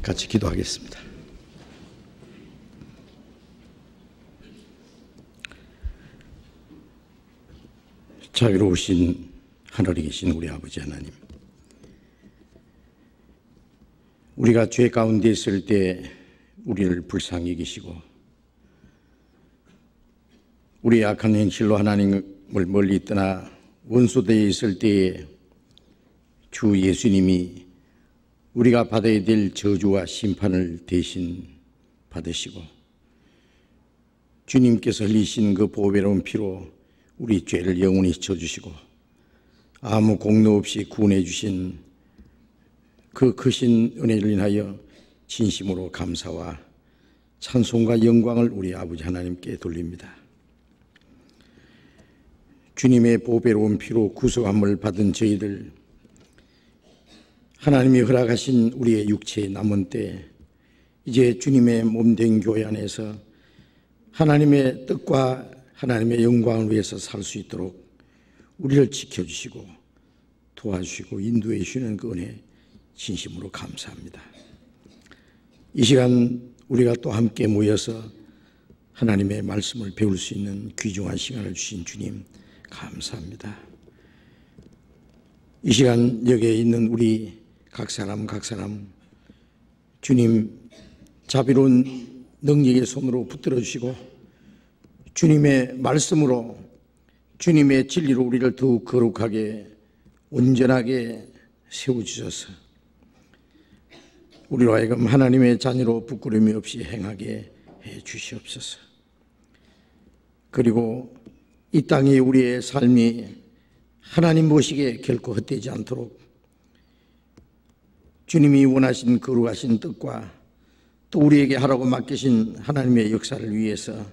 같이 기도하겠습니다. 자유로우신 하늘에 계신 우리 아버지 하나님, 우리가 죄 가운데 있을 때 우리를 불쌍히 여기시고 우리의 악한 행실로 하나님을 멀리 떠나 원수되어 있을 때에 주 예수님이 우리가 받아야 될 저주와 심판을 대신 받으시고 주님께서 흘리신 그 보배로운 피로 우리 죄를 영원히 져주시고 아무 공로 없이 구원해 주신 그 크신 은혜를 인하여 진심으로 감사와 찬송과 영광을 우리 아버지 하나님께 돌립니다. 주님의 보배로운 피로 구속함을 받은 저희들, 하나님이 허락하신 우리의 육체의 남은 때 이제 주님의 몸된 교회 안에서 하나님의 뜻과 하나님의 영광을 위해서 살 수 있도록 우리를 지켜주시고 도와주시고 인도해 주시는 그 은혜 진심으로 감사합니다. 이 시간 우리가 또 함께 모여서 하나님의 말씀을 배울 수 있는 귀중한 시간을 주신 주님 감사합니다. 이 시간 여기에 있는 우리 각 사람 주님 자비로운 능력의 손으로 붙들어 주시고 주님의 말씀으로 주님의 진리로 우리를 더욱 거룩하게 온전하게 세워주셔서 우리로 하여금 하나님의 자녀로 부끄러움이 없이 행하게 해 주시옵소서. 그리고 이 땅에 우리의 삶이 하나님 보시기에 결코 헛되지 않도록 주님이 원하신 거룩하신 뜻과 또 우리에게 하라고 맡기신 하나님의 역사를 위해서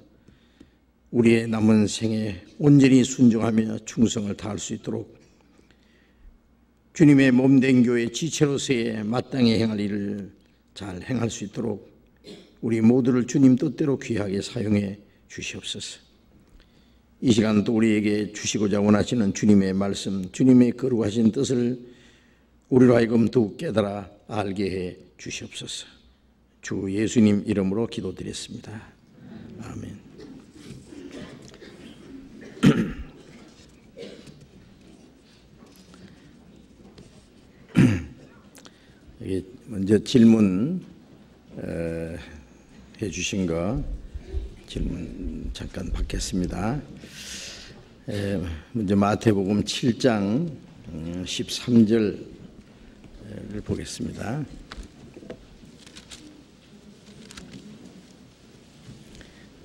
우리의 남은 생에 온전히 순종하며 충성을 다할 수 있도록 주님의 몸된 교회 지체로서의 마땅히 행할 일을 잘 행할 수 있도록 우리 모두를 주님 뜻대로 귀하게 사용해 주시옵소서. 이 시간도 우리에게 주시고자 원하시는 주님의 말씀, 주님의 거룩하신 뜻을 우리로 하여금 더욱 깨달아 알게 해 주시옵소서. 주 예수님 이름으로 기도드렸습니다. 아멘. 먼저 질문 해 주신 거 질문 잠깐 받겠습니다. 먼저 마태복음 7장 13절을 보겠습니다.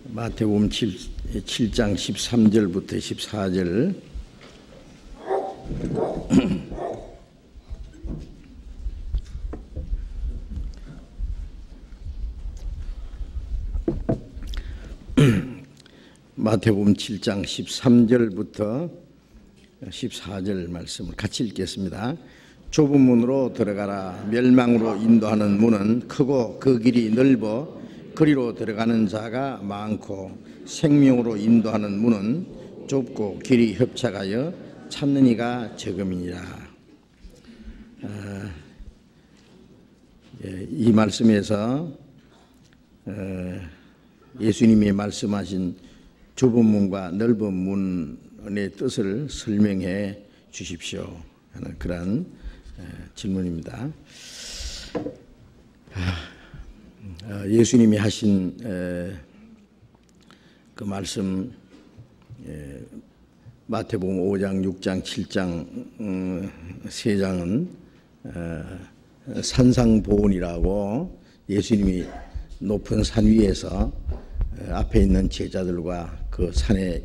마태복음 7장 13절부터 14절. 마태복음 7장 13절부터 14절 말씀을 같이 읽겠습니다. 좁은 문으로 들어가라. 멸망으로 인도하는 문은 크고 그 길이 넓어 그리로 들어가는 자가 많고 생명으로 인도하는 문은 좁고 길이 협착하여 찾는 이가 적음이니라. 이 말씀에서 예수님이 말씀하신 좁은 문과 넓은 문의 뜻을 설명해 주십시오 하는 그런 질문입니다. 예수님이 하신 그 말씀 마태복음 5장, 6장, 7장 세 장은 산상보훈이라고 예수님이 높은 산 위에서 앞에 있는 제자들과 그 산에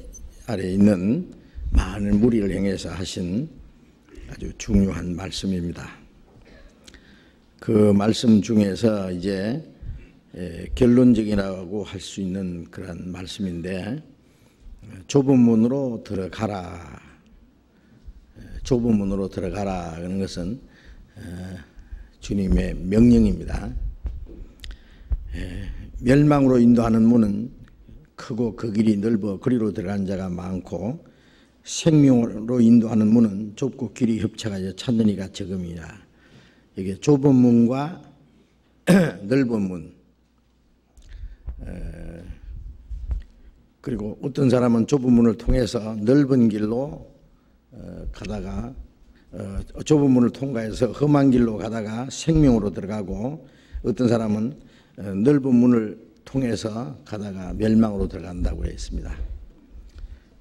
아래 있는 많은 무리를 향해서 하신 아주 중요한 말씀입니다. 그 말씀 중에서 이제 결론적이라고 할 수 있는 그런 말씀인데, 좁은 문으로 들어가라. 좁은 문으로 들어가라 하는 것은 주님의 명령입니다. 멸망으로 인도하는 문은 크고 그 길이 넓어 그리로 들어간 자가 많고 생명으로 인도하는 문은 좁고 길이 협착하여 찾는 이가 적음이라. 이게 좁은 문과 넓은 문, 그리고 어떤 사람은 좁은 문을 통해서 넓은 길로 가다가 좁은 문을 통과해서 험한 길로 가다가 생명으로 들어가고, 어떤 사람은 넓은 문을 통해서 가다가 멸망으로 들어간다고 했습니다.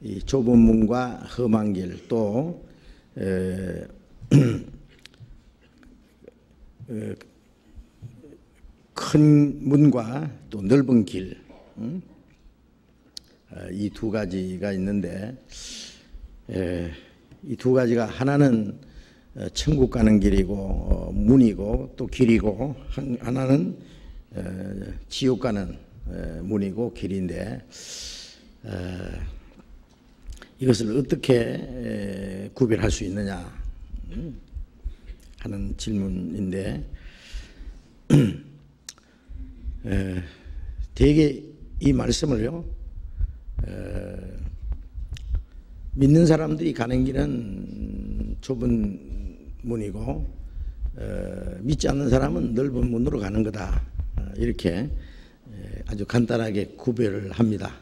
이 좁은 문과 험한 길, 또 큰 문과 또 넓은 길, 이 두 가지가 있는데, 이 두 가지가 하나는 천국 가는 길이고 문이고 또 길이고, 하나는 지옥 가는 문이고 길인데, 이것을 어떻게 구별할 수 있느냐 하는 질문인데, 대개 이 말씀을요, 믿는 사람들이 가는 길은 좁은 문이고 믿지 않는 사람은 넓은 문으로 가는 거다, 이렇게 아주 간단하게 구별을 합니다.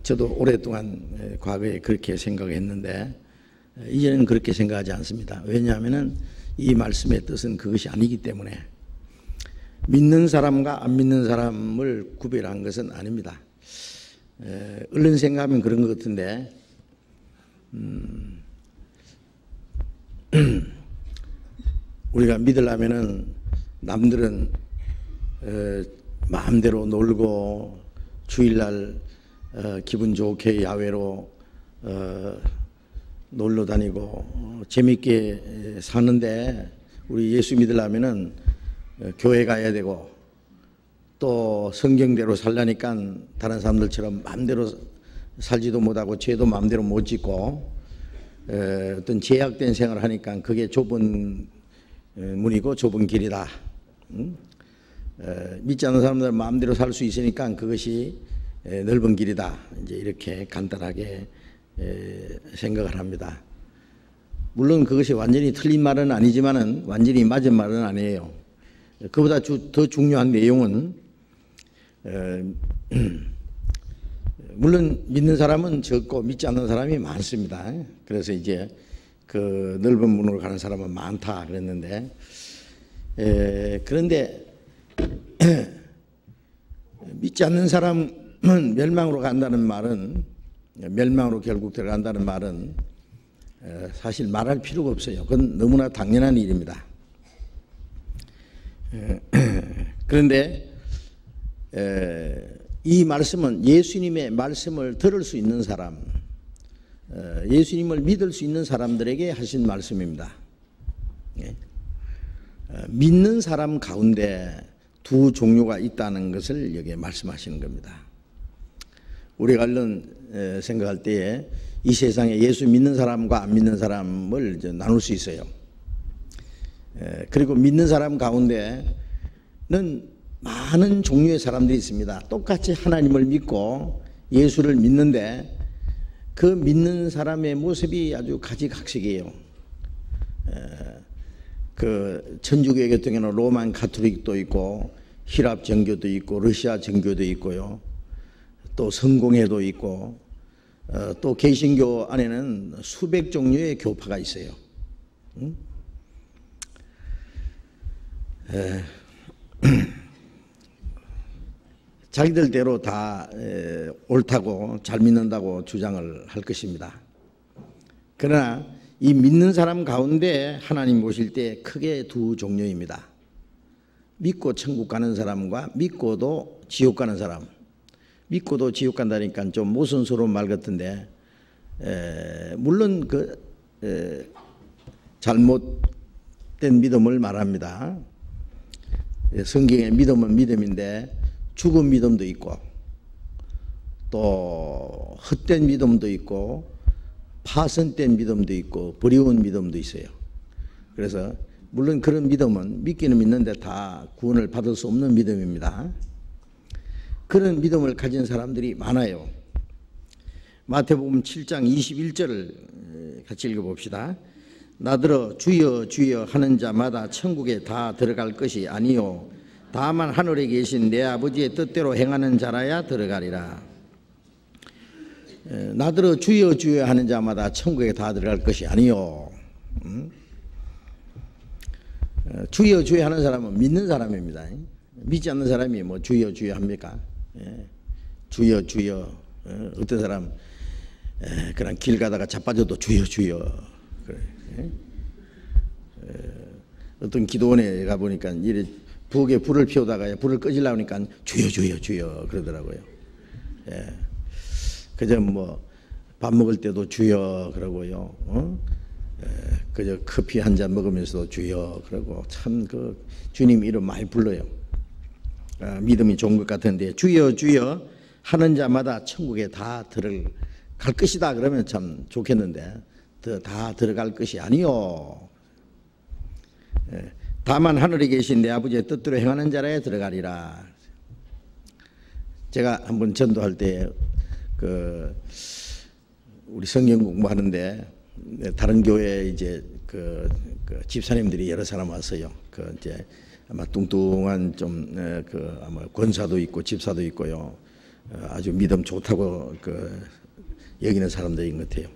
저도 오랫동안 과거에 그렇게 생각했는데 이제는 그렇게 생각하지 않습니다. 왜냐하면 이 말씀의 뜻은 그것이 아니기 때문에. 믿는 사람과 안 믿는 사람을 구별한 것은 아닙니다. 얼른 생각하면 그런 것 같은데, 우리가 믿으려면은 남들은 마음대로 놀고 주일날 기분 좋게 야외로 놀러 다니고 재밌게 사는데, 우리 예수 믿으려면은 교회 가야 되고 또 성경대로 살려니까 다른 사람들처럼 마음대로 살지도 못하고 죄도 마음대로 못 짓고 어떤 제약된 생활을 하니까 그게 좁은 문이고 좁은 길이다. 믿지 않는 사람들 마음대로 살 수 있으니까 그것이 넓은 길이다. 이제 이렇게 간단하게 생각을 합니다. 물론 그것이 완전히 틀린 말은 아니지만은 완전히 맞은 말은 아니에요. 그보다 더 중요한 내용은, 물론 믿는 사람은 적고 믿지 않는 사람이 많습니다. 그래서 이제 그 넓은 문으로 가는 사람은 많다 그랬는데, 그런데 믿지 않는 사람은 멸망으로 간다는 말은, 멸망으로 결국 들어간다는 말은 사실 말할 필요가 없어요. 그건 너무나 당연한 일입니다. 그런데 이 말씀은 예수님의 말씀을 들을 수 있는 사람, 예수님을 믿을 수 있는 사람들에게 하신 말씀입니다. 믿는 사람 가운데 두 종류가 있다는 것을 여기에 말씀하시는 겁니다. 우리가 얼른 생각할 때에 이 세상에 예수 믿는 사람과 안 믿는 사람을 이제 나눌 수 있어요. 그리고 믿는 사람 가운데는 많은 종류의 사람들이 있습니다. 똑같이 하나님을 믿고 예수를 믿는데 그 믿는 사람의 모습이 아주 가지각색이에요. 그 천주교 같은 경우는 로만 가톨릭도 있고 히랍 정교도 있고 러시아 정교도 있고요. 또 성공회도 있고 또 개신교 안에는 수백 종류의 교파가 있어요. 자기들대로 다 옳다고 잘 믿는다고 주장을 할 것입니다. 그러나 이 믿는 사람 가운데 하나님 보실 때 크게 두 종류입니다. 믿고 천국 가는 사람과 믿고도 지옥 가는 사람. 믿고도 지옥 간다니까 좀 모순스러운 말 같은데, 물론 그 잘못된 믿음을 말합니다. 성경의 믿음은 믿음인데 죽은 믿음도 있고 또 헛된 믿음도 있고 파선된 믿음도 있고 버리운 믿음도 있어요. 그래서 물론 그런 믿음은 믿기는 믿는데 다 구원을 받을 수 없는 믿음입니다. 그런 믿음을 가진 사람들이 많아요. 마태복음 7장 21절을 같이 읽어봅시다. 나더러 주여 주여 하는 자마다 천국에 다 들어갈 것이 아니요 다만 하늘에 계신 내 아버지의 뜻대로 행하는 자라야 들어가리라. 나더러 주여 주여 하는 자마다 천국에 다 들어갈 것이 아니요. 주여 주여 하는 사람은 믿는 사람입니다. 믿지 않는 사람이 뭐 주여 주여 합니까? 주여 주여. 어떤 사람 그냥 길 가다가 자빠져도 주여 주여 그래. 어떤 기도원에 가보니까 이래 부엌에 불을 피우다가 불을 끄지려고 하니까 주여 주여 주여 그러더라고요. 그저 뭐 밥 먹을 때도 주여 그러고요. 그저 커피 한 잔 먹으면서도 주여 그러고 참 그 주님 이름 많이 불러요. 믿음이 좋은 것 같은데 주여 주여 하는 자마다 천국에 다 들어갈 것이다 그러면 참 좋겠는데 다 들어갈 것이 아니요. 다만 하늘에 계신 내 아버지의 뜻대로 행하는 자라야 들어가리라. 제가 한번 전도할 때 우리 성경 공부하는데 다른 교회 이제 그 집사님들이 여러 사람 왔어요. 이제 아마 뚱뚱한 좀 아마 권사도 있고 집사도 있고요. 아주 믿음 좋다고 여기는 사람들인 것 같아요.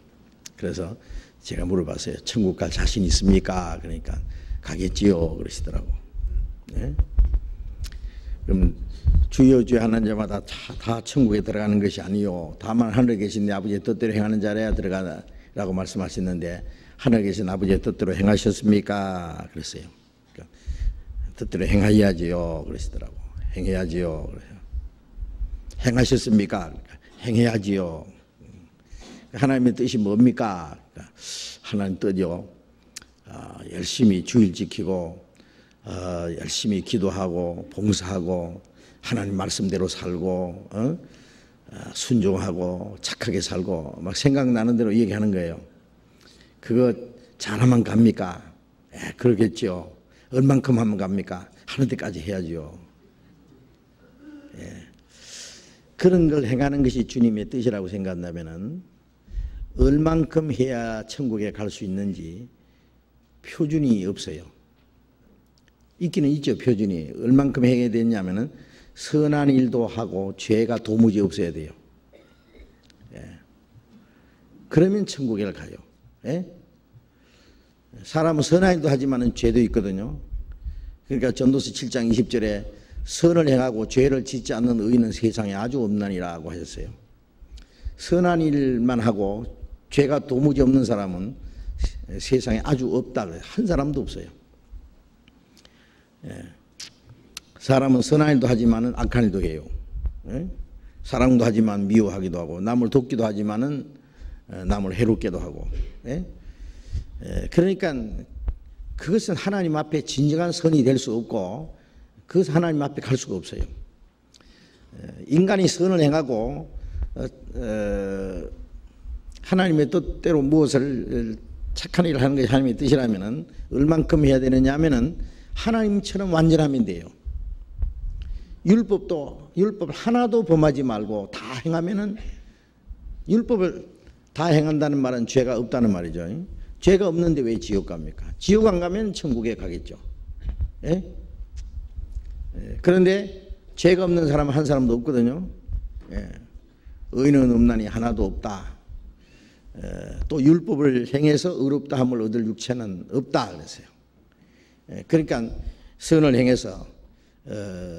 그래서 제가 물어봤어요. 천국 갈 자신 있습니까? 그러니까 가겠지요 그러시더라고. 네? 그럼 주여 주여 하는 자마다 다 천국에 들어가는 것이 아니요 다만 하늘에 계신 내 아버지의 뜻대로 행하는 자라야 들어가라고 말씀하셨는데 하늘에 계신 아버지의 뜻대로 행하셨습니까? 그랬어요. 그러니까 뜻대로 행하야지요 그러시더라고. 행해야지요. 행하셨습니까? 그러니까 행해야지요. 하나님의 뜻이 뭡니까? 그러니까 하나님 뜻이요. 열심히 주일 지키고 열심히 기도하고 봉사하고 하나님 말씀대로 살고 순종하고 착하게 살고 막 생각나는 대로 얘기하는 거예요. 그거 잘하면 갑니까? 그러겠죠. 얼만큼 하면 갑니까? 하는 데까지 해야죠. 그런 걸 행하는 것이 주님의 뜻이라고 생각한다면은 얼만큼 해야 천국에 갈 수 있는지 표준이 없어요. 있기는 있죠, 표준이. 얼만큼 해야 되냐면은 선한 일도 하고 죄가 도무지 없어야 돼요. 그러면 천국에 가요. 사람은 선한 일도 하지만은 죄도 있거든요. 그러니까 전도서 7장 20절에 선을 행하고 죄를 짓지 않는 의인은 세상에 아주 없나니라고 하셨어요. 선한 일만 하고 죄가 도무지 없는 사람은 세상에 아주 없다 그래요. 한 사람도 없어요. 사람은 선한 일도 하지만은 악한 일도 해요. 사랑도 하지만 미워하기도 하고 남을 돕기도 하지만은 남을 해롭게도 하고. 그러니까 그것은 하나님 앞에 진정한 선이 될 수 없고 그것은 하나님 앞에 갈 수가 없어요. 인간이 선을 행하고 하나님의 뜻대로 무엇을 착한 일을 하는 것이 하나님의 뜻이라면은 얼만큼 해야 되느냐 하면은 하나님처럼 완전하면 돼요. 율법 하나도 범하지 말고 다 행하면은 율법을 다 행한다는 말은 죄가 없다는 말이죠. 죄가 없는데 왜 지옥 갑니까? 지옥 안 가면 천국에 가겠죠. 그런데 죄가 없는 사람은 한 사람도 없거든요. 의인은 없나니 하나도 없다. 또 율법을 행해서 의롭다 함을 얻을 육체는 없다 그랬어요. 그러니까 선을 행해서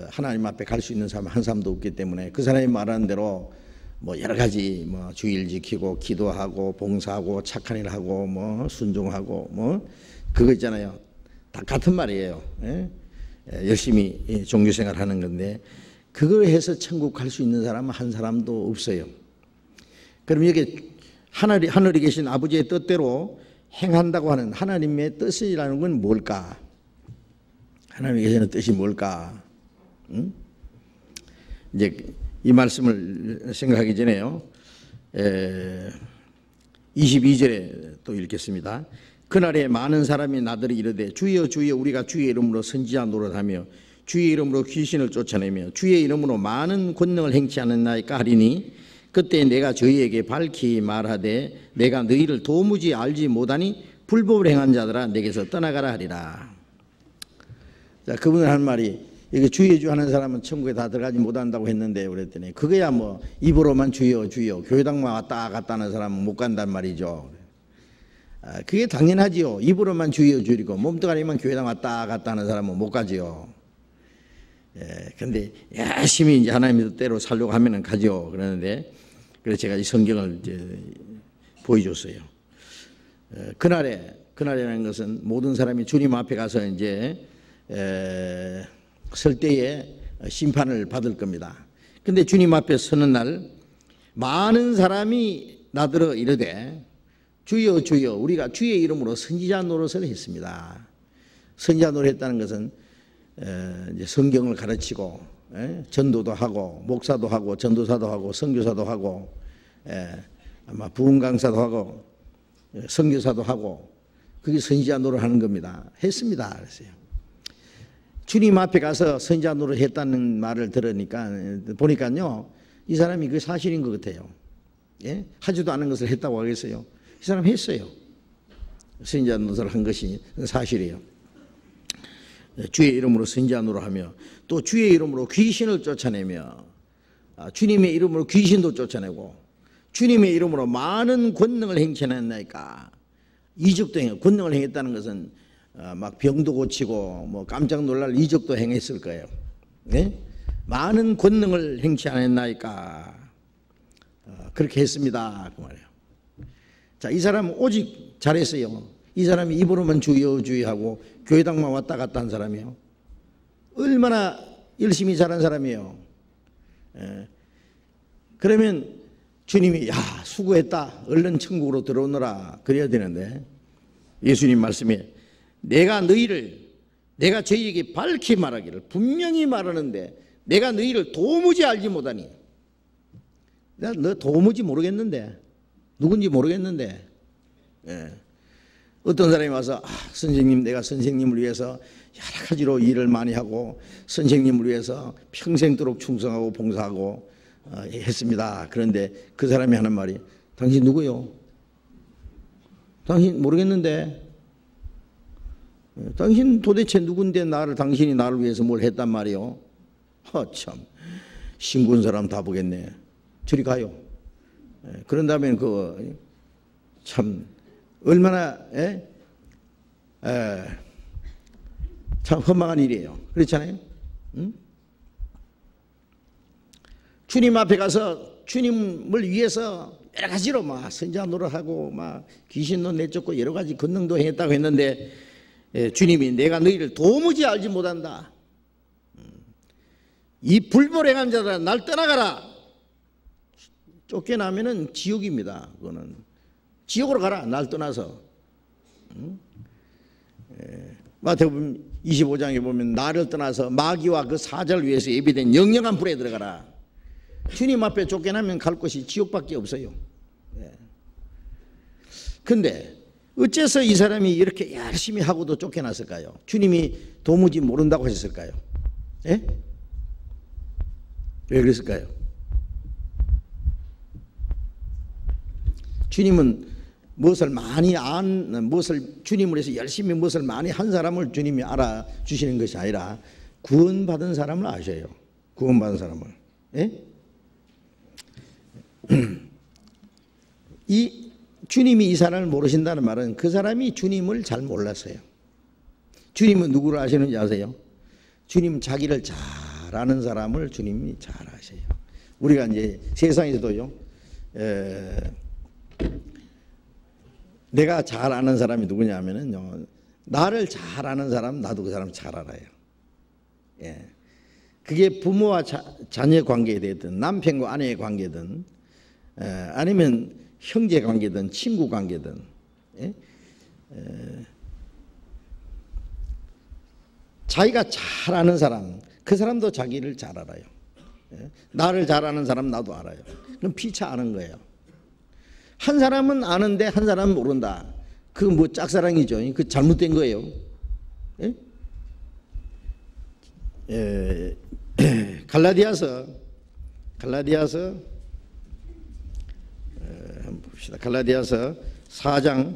하나님 앞에 갈 수 있는 사람 한 사람도 없기 때문에 그 사람이 말하는 대로 뭐 여러 가지 뭐 주일 지키고 기도하고 봉사하고 착한 일 하고 뭐 순종하고 뭐 그거 있잖아요. 다 같은 말이에요. 열심히 종교생활 하는 건데 그걸 해서 천국 갈 수 있는 사람은 한 사람도 없어요. 그럼 여기 하늘에 계신 아버지의 뜻대로 행한다고 하는 하나님의 뜻이라는 건 뭘까? 하나님이 계시는 뜻이 뭘까? 이제 이 말씀을 생각하기 전에요. 22절에 또 읽겠습니다. 그날에 많은 사람이 나더러 이르되 주여 주여 우리가 주의 이름으로 선지자 노릇하며 주의 이름으로 귀신을 쫓아내며 주의 이름으로 많은 권능을 행치 않았나이까 하리니 그때 내가 저희에게 밝히 말하되 내가 너희를 도무지 알지 못하니 불법을 행한 자들아 내게서 떠나가라 하리라. 자, 그분은 한 말이 이게 주여 주여 하는 사람은 천국에 다 들어가지 못한다고 했는데 그랬더니 그거야 뭐 입으로만 주여 주여 교회당만 왔다 갔다 하는 사람은 못 간단 말이죠. 그게 당연하지요. 입으로만 주여 주리고 몸뚱아리만 교회당 왔다 갔다 하는 사람은 못 가지요. 근데 열심히 이제 하나님의 뜻대로 살려고 하면은 가죠. 그러는데 그래서 제가 이 성경을 이제 보여줬어요. 그날이라는 것은 모든 사람이 주님 앞에 가서 이제 설 때에 심판을 받을 겁니다. 근데 주님 앞에 서는 날 많은 사람이 나더러 이르되 주여 주여 우리가 주의 이름으로 선지자 노릇을 했습니다. 선지자 노릇 했다는 것은 이제 성경을 가르치고 전도도 하고 목사도 하고 전도사도 하고 선교사도 하고 아마 부흥 강사도 하고 선교사도 하고 그게 선지자 노릇 하는 겁니다. 했습니다. 그랬어요. 주님 앞에 가서 선지자 노릇 했다는 말을 들으니까 보니까요 이 사람이 그 사실인 것 같아요. 예? 하지도 않은 것을 했다고 하겠어요. 이 사람 했어요. 선지자 노릇을 한 것이 사실이에요. 주의 이름으로 선지자 노릇하며 또 주의 이름으로 귀신을 쫓아내며 주님의 이름으로 귀신도 쫓아내고 주님의 이름으로 많은 권능을 행천했나이까. 이적도 행해. 권능을 행했다는 것은 막 병도 고치고 뭐 깜짝 놀랄 이적도 행했을 거예요. 네? 많은 권능을 행치 않았나이까. 그렇게 했습니다. 그 말이에요. 자, 이 사람은 오직 잘했어요. 이 사람이 입으로만 주여 주여 하고 교회당만 왔다 갔다 한 사람이에요. 얼마나 열심히 잘한 사람이에요. 그러면 주님이 야 수고했다 얼른 천국으로 들어오너라 그래야 되는데 예수님 말씀에 내가 저희에게 밝히 말하기를 분명히 말하는데 내가 너희를 도무지 알지 못하니. 내가 너 도무지 모르겠는데 누군지 모르겠는데 어떤 사람이 와서 선생님 내가 선생님을 위해서 여러 가지로 일을 많이 하고 선생님을 위해서 평생도록 충성하고 봉사하고 했습니다. 그런데 그 사람이 하는 말이 당신 누구요? 당신 모르겠는데 당신 도대체 누군데 당신이 나를 위해서 뭘 했단 말이요? 참 신군 사람 다 보겠네. 저리 가요. 그런 다음에 참 얼마나 참 험악한 일이에요. 그렇잖아요. 응? 주님 앞에 가서 주님을 위해서 여러 가지로 막 선지자 노릇하고 막 귀신도 내쫓고 여러 가지 권능도 했다고 했는데 주님이 내가 너희를 도무지 알지 못한다. 이 불법행한 자들아 날 떠나가라. 쫓겨나면은 지옥입니다. 그거는 지옥으로 가라. 날 떠나서. 마태복음 25장에 보면 나를 떠나서 마귀와 그 사자를 위해서 예비된 영영한 불에 들어가라. 주님 앞에 쫓겨나면 갈 곳이 지옥밖에 없어요. 그런데 어째서 이 사람이 이렇게 열심히 하고도 쫓겨났을까요? 주님이 도무지 모른다고 하셨을까요? 예? 왜 그랬을까요? 주님은 주님을 위해서 열심히 무엇을 많이 한 사람을 주님이 알아주시는 것이 아니라 구원받은 사람을 아셔요. 구원받은 사람을. 예? 주님이 이 사람을 모르신다는 말은 그 사람이 주님을 잘 몰랐어요. 주님은 누구를 아시는지 아세요? 주님 자기를 잘 아는 사람을 주님이 잘 아셔요. 우리가 이제 세상에서도요, 내가 잘 아는 사람이 누구냐면은요, 나를 잘 아는 사람, 나도 그 사람 잘 알아요. 예. 그게 부모와 자녀 관계에 되든, 남편과 아내의 관계든, 아니면 형제 관계든, 친구 관계든, 예? 자기가 잘 아는 사람, 그 사람도 자기를 잘 알아요. 예? 나를 잘 아는 사람 나도 알아요. 그럼 피차 아는 거예요. 한 사람은 아는데 한 사람은 모른다. 그 뭐 짝사랑이죠. 그 잘못된 거예요. 예? 갈라디아서 한번 봅시다. 갈라디아서 4장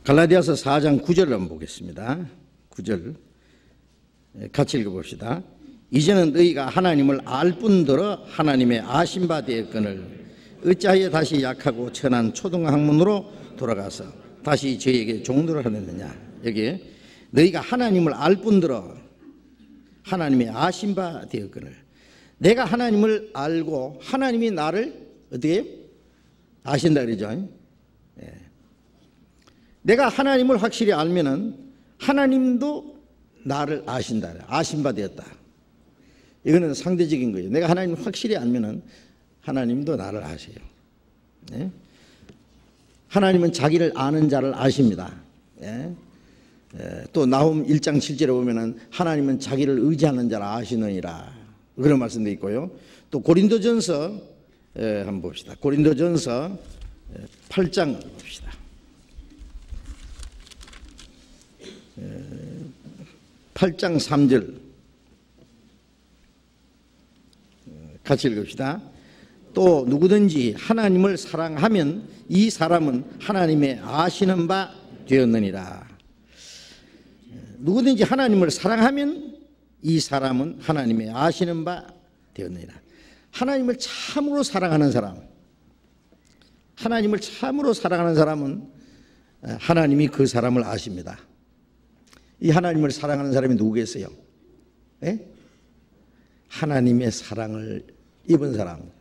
갈라디아서 4장 9절을 한번 보겠습니다. 9절 같이 읽어봅시다. 이제는 너희가 하나님을 알 뿐더러 하나님의 아신 바 되었거늘 어찌하여 다시 약하고 천한 초등학문으로 돌아가서 다시 저에게 종노를 하느냐. 여기에 너희가 하나님을 알 뿐더러 하나님의 아신 바 되었거늘, 내가 하나님을 알고 하나님이 나를 어떻게 아신다 그러죠. 내가 하나님을 확실히 알면은 하나님도 나를 아신다, 아신 바 되었다. 이거는 상대적인 거예요. 내가 하나님을 확실히 알면은 하나님도 나를 아세요. 네? 하나님은 자기를 아는 자를 아십니다. 네? 또 나훔 1장 7절에 보면은 하나님은 자기를 의지하는 자를 아시느니라, 그런 말씀도 있고요. 또 고린도전서 한번 봅시다. 고린도전서 8장 봅시다. 8장 3절 같이 읽읍시다. 또 누구든지 하나님을 사랑하면 이 사람은 하나님의 아시는 바 되었느니라. 누구든지 하나님을 사랑하면 이 사람은 하나님의 아시는 바 되었느니라. 하나님을 참으로 사랑하는 사람, 하나님을 참으로 사랑하는 사람은 하나님이 그 사람을 아십니다. 이 하나님을 사랑하는 사람이 누구겠어요? 예? 하나님의 사랑을 입은 사람.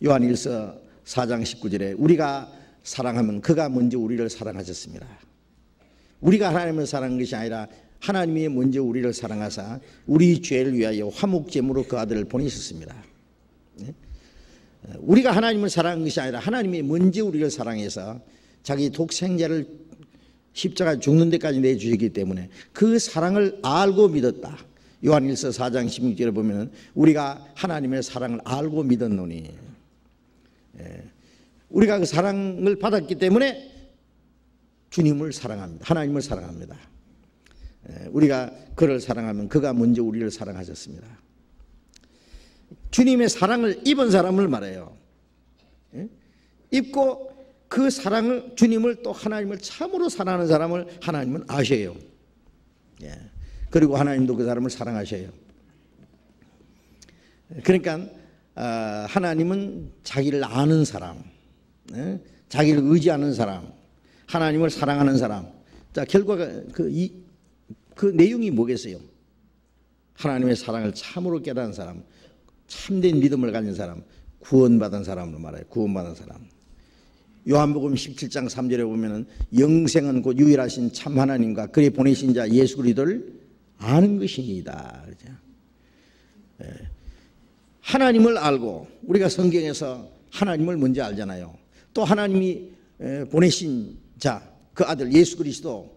요한일서 4장 19절에 우리가 사랑하면 그가 먼저 우리를 사랑하셨습니다. 우리가 하나님을 사랑한 것이 아니라 하나님이 먼저 우리를 사랑하사 우리 죄를 위하여 화목제물로 그 아들을 보내셨습니다. 예? 우리가 하나님을 사랑한 것이 아니라 하나님이 먼저 우리를 사랑해서 자기 독생자를 십자가에 죽는 데까지 내주셨기 때문에 그 사랑을 알고 믿었다. 요한일서 4장 16절에 보면 우리가 하나님의 사랑을 알고 믿었노니, 우리가 그 사랑을 받았기 때문에 주님을 사랑합니다. 하나님을 사랑합니다. 우리가 그를 사랑하면 그가 먼저 우리를 사랑하셨습니다. 주님의 사랑을 입은 사람을 말해요. 입고 그 사랑을, 주님을 또 하나님을 참으로 사랑하는 사람을 하나님은 아셔요. 그리고 하나님도 그 사람을 사랑하셔요. 그러니까 하나님은 자기를 아는 사람, 자기를 의지하는 사람, 하나님을 사랑하는 사람. 자, 결과가 그 내용이 뭐겠어요? 하나님의 사랑을 참으로 깨달은 사람, 참된 믿음을 가진 사람, 구원받은 사람으로 말해요. 구원받은 사람. 요한복음 17장 3절에 보면은 영생은 곧 유일하신 참 하나님과 그리 보내신 자 예수 그리스도를 아는 것이니이다. 하나님을 알고, 우리가 성경에서 하나님을 먼저 알잖아요. 또 하나님이 보내신 자, 그 아들 예수 그리스도,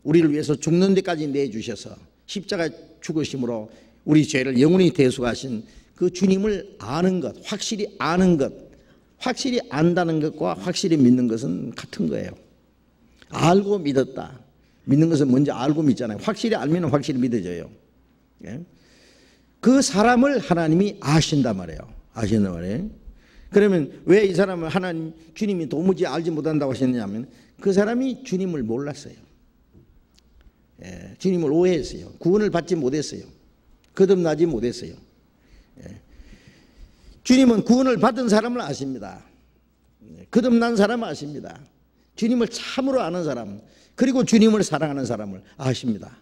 우리를 위해서 죽는 데까지 내주셔서 십자가에 죽으심으로 우리 죄를 영원히 대속하신 그 주님을 아는 것, 확실히 아는 것, 확실히 안다는 것과 확실히 믿는 것은 같은 거예요. 알고 믿었다. 믿는 것은 먼저 알고 믿잖아요. 확실히 알면 확실히 믿어져요. 그 사람을 하나님이 아신단 말이에요. 아신단 말이에요. 그러면 왜 이 사람을 하나님, 주님이 도무지 알지 못한다고 하셨냐면 그 사람이 주님을 몰랐어요. 주님을 오해했어요. 구원을 받지 못했어요. 거듭나지 못했어요. 주님은 구원을 받은 사람을 아십니다. 거듭난 사람을 아십니다. 주님을 참으로 아는 사람, 그리고 주님을 사랑하는 사람을 아십니다.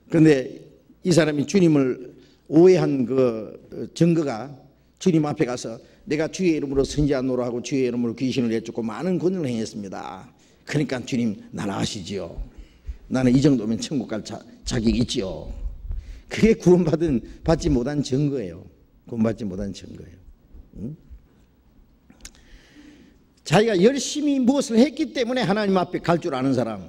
그런데 이 사람이 주님을 오해한 그 증거가 주님 앞에 가서 내가 주의 이름으로 선지하노라 하고 주의 이름으로 귀신을 내쫓고 많은 권능을 행했습니다. 그러니까 주님 나를 아시지요. 나는 이 정도면 천국 갈 자격이 있지요. 그게 받지 못한 증거예요. 구원받지 못한 증거예요. 자기가 열심히 무엇을 했기 때문에 하나님 앞에 갈 줄 아는 사람,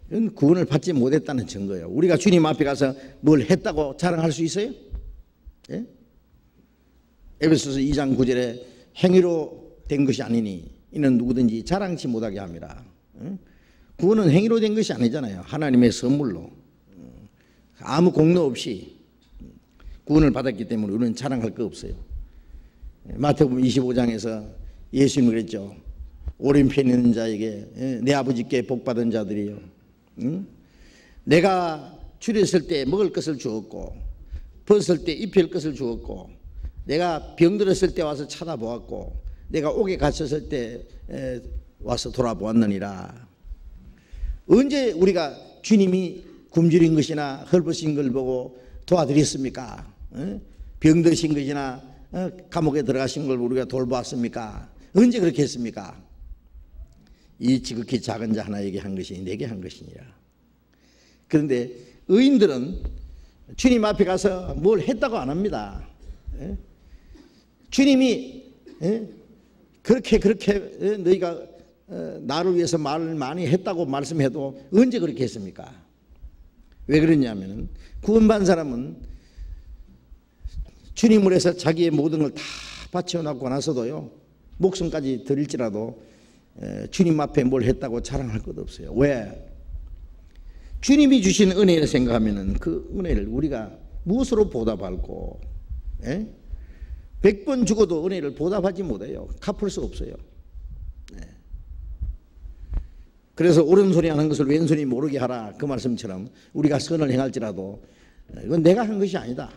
이건 구원을 받지 못했다는 증거예요. 우리가 주님 앞에 가서 뭘 했다고 자랑할 수 있어요? 에베소서 2장 9절에 행위로 된 것이 아니니 이는 누구든지 자랑치 못하게 합니다. 구원은 행위로 된 것이 아니잖아요. 하나님의 선물로 아무 공로 없이 구원을 받았기 때문에 우리는 자랑할 거 없어요. 마태복음 25장에서 예수님이 그랬죠. 오른편에 있는 자에게 내 아버지께 복받은 자들이요, 내가 줄였을 때 먹을 것을 주었고 벗을 때 입힐 것을 주었고 내가 병들었을 때 와서 찾아보았고 내가 옥에 갇혔을 때 와서 돌아보았느니라. 언제 우리가 주님이 굶주린 것이나 헐벗은 걸 보고 도와드렸습니까? 병드신 것이나 감옥에 들어가신 걸 우리가 돌보았습니까? 언제 그렇게 했습니까? 이 지극히 작은 자 하나에게 한 것이 내게 한 것이니라. 그런데 의인들은 주님 앞에 가서 뭘 했다고 안 합니다. 주님이 그렇게 너희가 나를 위해서 말을 많이 했다고 말씀해도 언제 그렇게 했습니까? 왜 그러냐면 구원받은 사람은 주님을 위해서 자기의 모든 걸 다 바쳐놓고 나서도요, 목숨까지 드릴지라도 주님 앞에 뭘 했다고 자랑할 것 없어요. 왜? 주님이 주신 은혜를 생각하면 그 은혜를 우리가 무엇으로 보답할고, 100번 죽어도 은혜를 보답하지 못해요. 갚을 수 없어요. 그래서 옳은소리 하는 것을 왼손이 모르게 하라, 그 말씀처럼 우리가 선을 행할지라도 이건 내가 한 것이 아니다.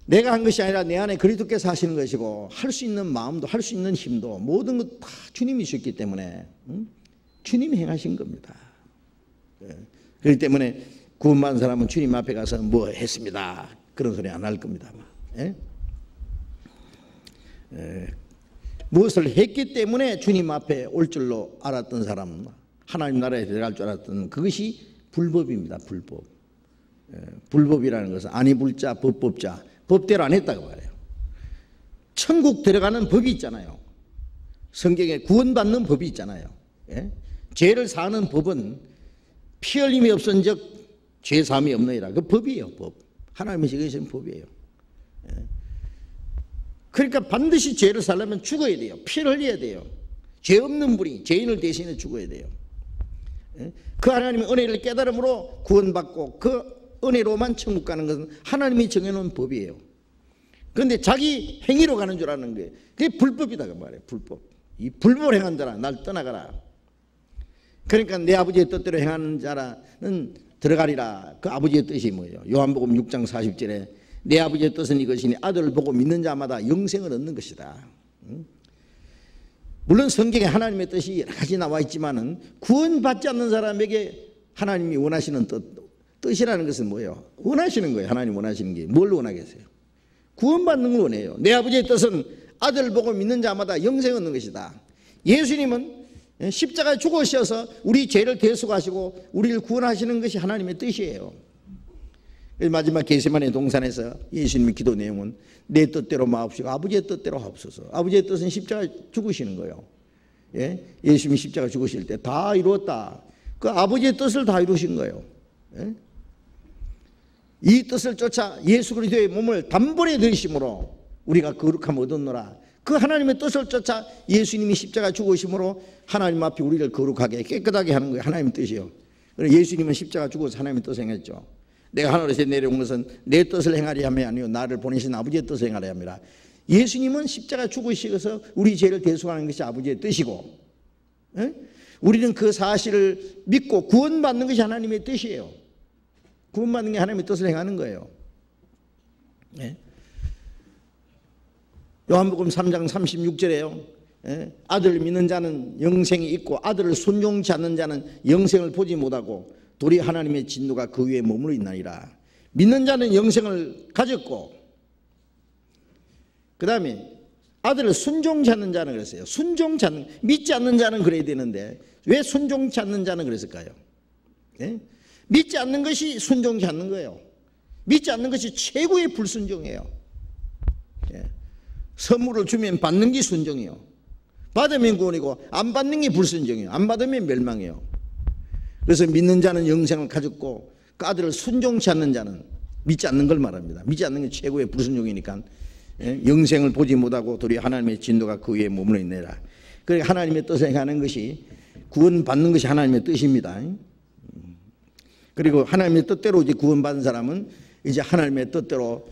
내가 한 것이 아니라 내 안에 그리스도께서 하시는 것이고, 할 수 있는 마음도 할 수 있는 힘도 모든 것 다 주님이 주셨기 때문에 주님이 행하신 겁니다. 그렇기 때문에 구원받은 사람은 주님 앞에 가서 뭐 했습니다 그런 소리 안 할 겁니다. 무엇을 했기 때문에 주님 앞에 올 줄로 알았던 사람은, 하나님 나라에 들어갈 줄 알았던, 그것이 불법입니다. 불법. 불법이라는 것은 아니불자 법법자, 법대로 안 했다고 말해요. 천국 들어가는 법이 있잖아요. 성경에 구원받는 법이 있잖아요. 죄를 사는 법은 피 흘림이 없은 적 죄 사함이 없느니라. 그 법이에요. 법. 하나님이 정해주신 법이에요. 그러니까 반드시 죄를 살려면 죽어야 돼요. 피를 흘려야 돼요. 죄 없는 분이 죄인을 대신해 죽어야 돼요. 그 하나님의 은혜를 깨달음으로 구원받고 그 은혜로만 천국 가는 것은 하나님이 정해놓은 법이에요. 그런데 자기 행위로 가는 줄 아는 게 그게 불법이다 그 말이에요. 불법. 이 불법을 행한 자라 날 떠나가라. 그러니까 내 아버지의 뜻대로 행하는 자라는 들어가리라. 그 아버지의 뜻이 뭐예요? 요한복음 6장 40절에 내 아버지의 뜻은 이것이니 아들을 보고 믿는 자마다 영생을 얻는 것이다. 물론 성경에 하나님의 뜻이 여러 가지 나와 있지만은 구원받지 않는 사람에게 하나님이 원하시는 뜻이라는 것은 뭐예요? 원하시는 거예요. 하나님 원하시는 게 뭘 원하겠어요? 구원받는 걸 원해요. 내 아버지의 뜻은 아들을 보고 믿는 자마다 영생을 얻는 것이다. 예수님은 십자가에 죽으셔서 우리 죄를 대속하시고 우리를 구원하시는 것이 하나님의 뜻이에요. 마지막 겟세마네 동산에서 예수님의 기도 내용은 내 뜻대로 마옵시고 아버지의 뜻대로 하옵소서. 아버지의 뜻은 십자가에 죽으시는 거예요. 예수님이 십자가 죽으실 때 다 이루었다. 그 아버지의 뜻을 다 이루신 거예요. 이 뜻을 쫓아 예수 그리스도의 몸을 단번에 들이심으로 우리가 거룩함을 얻었노라. 그 하나님의 뜻을 쫓아 예수님이 십자가 죽으심으로 하나님 앞에 우리를 거룩하게 깨끗하게 하는 거예요. 하나님의 뜻이요. 예수님은 십자가 죽어서 하나님의 뜻을 행했죠. 내가 하늘에서 내려온 것은 내 뜻을 행하려 함이 아니요 나를 보내신 아버지의 뜻을 행하려 함이라. 예수님은 십자가 죽으셔서 우리 죄를 대속하는 것이 아버지의 뜻이고, 우리는 그 사실을 믿고 구원받는 것이 하나님의 뜻이에요. 구원받는 게 하나님의 뜻을 행하는 거예요. 요한복음 3장 36절에요. 아들을 믿는 자는 영생이 있고 아들을 순종치 않는 자는 영생을 보지 못하고 도리 하나님의 진노가 그 위에 머무르 있나니라. 믿는 자는 영생을 가졌고, 그 다음에 아들을 순종치 않는 자는 그랬어요. 순종치 않는, 믿지 않는 자는 그래야 되는데 왜 순종치 않는 자는 그랬을까요? 믿지 않는 것이 순종치 않는 거예요. 믿지 않는 것이 최고의 불순종이에요. 선물을 주면 받는 게 순종이에요. 받으면 구원이고 안 받는 게 불순종이에요. 안 받으면 멸망이에요. 그래서 믿는 자는 영생을 가졌고 그 아들을 순종치 않는 자는 믿지 않는 걸 말합니다. 믿지 않는 게 최고의 불순종이니까 영생을 보지 못하고 도리 하나님의 진노가 그 위에 머물러 있느니라. 그러니까 하나님의 뜻을 행하는 것이, 구원받는 것이 하나님의 뜻입니다. 그리고 하나님의 뜻대로 이제 구원받은 사람은 이제 하나님의 뜻대로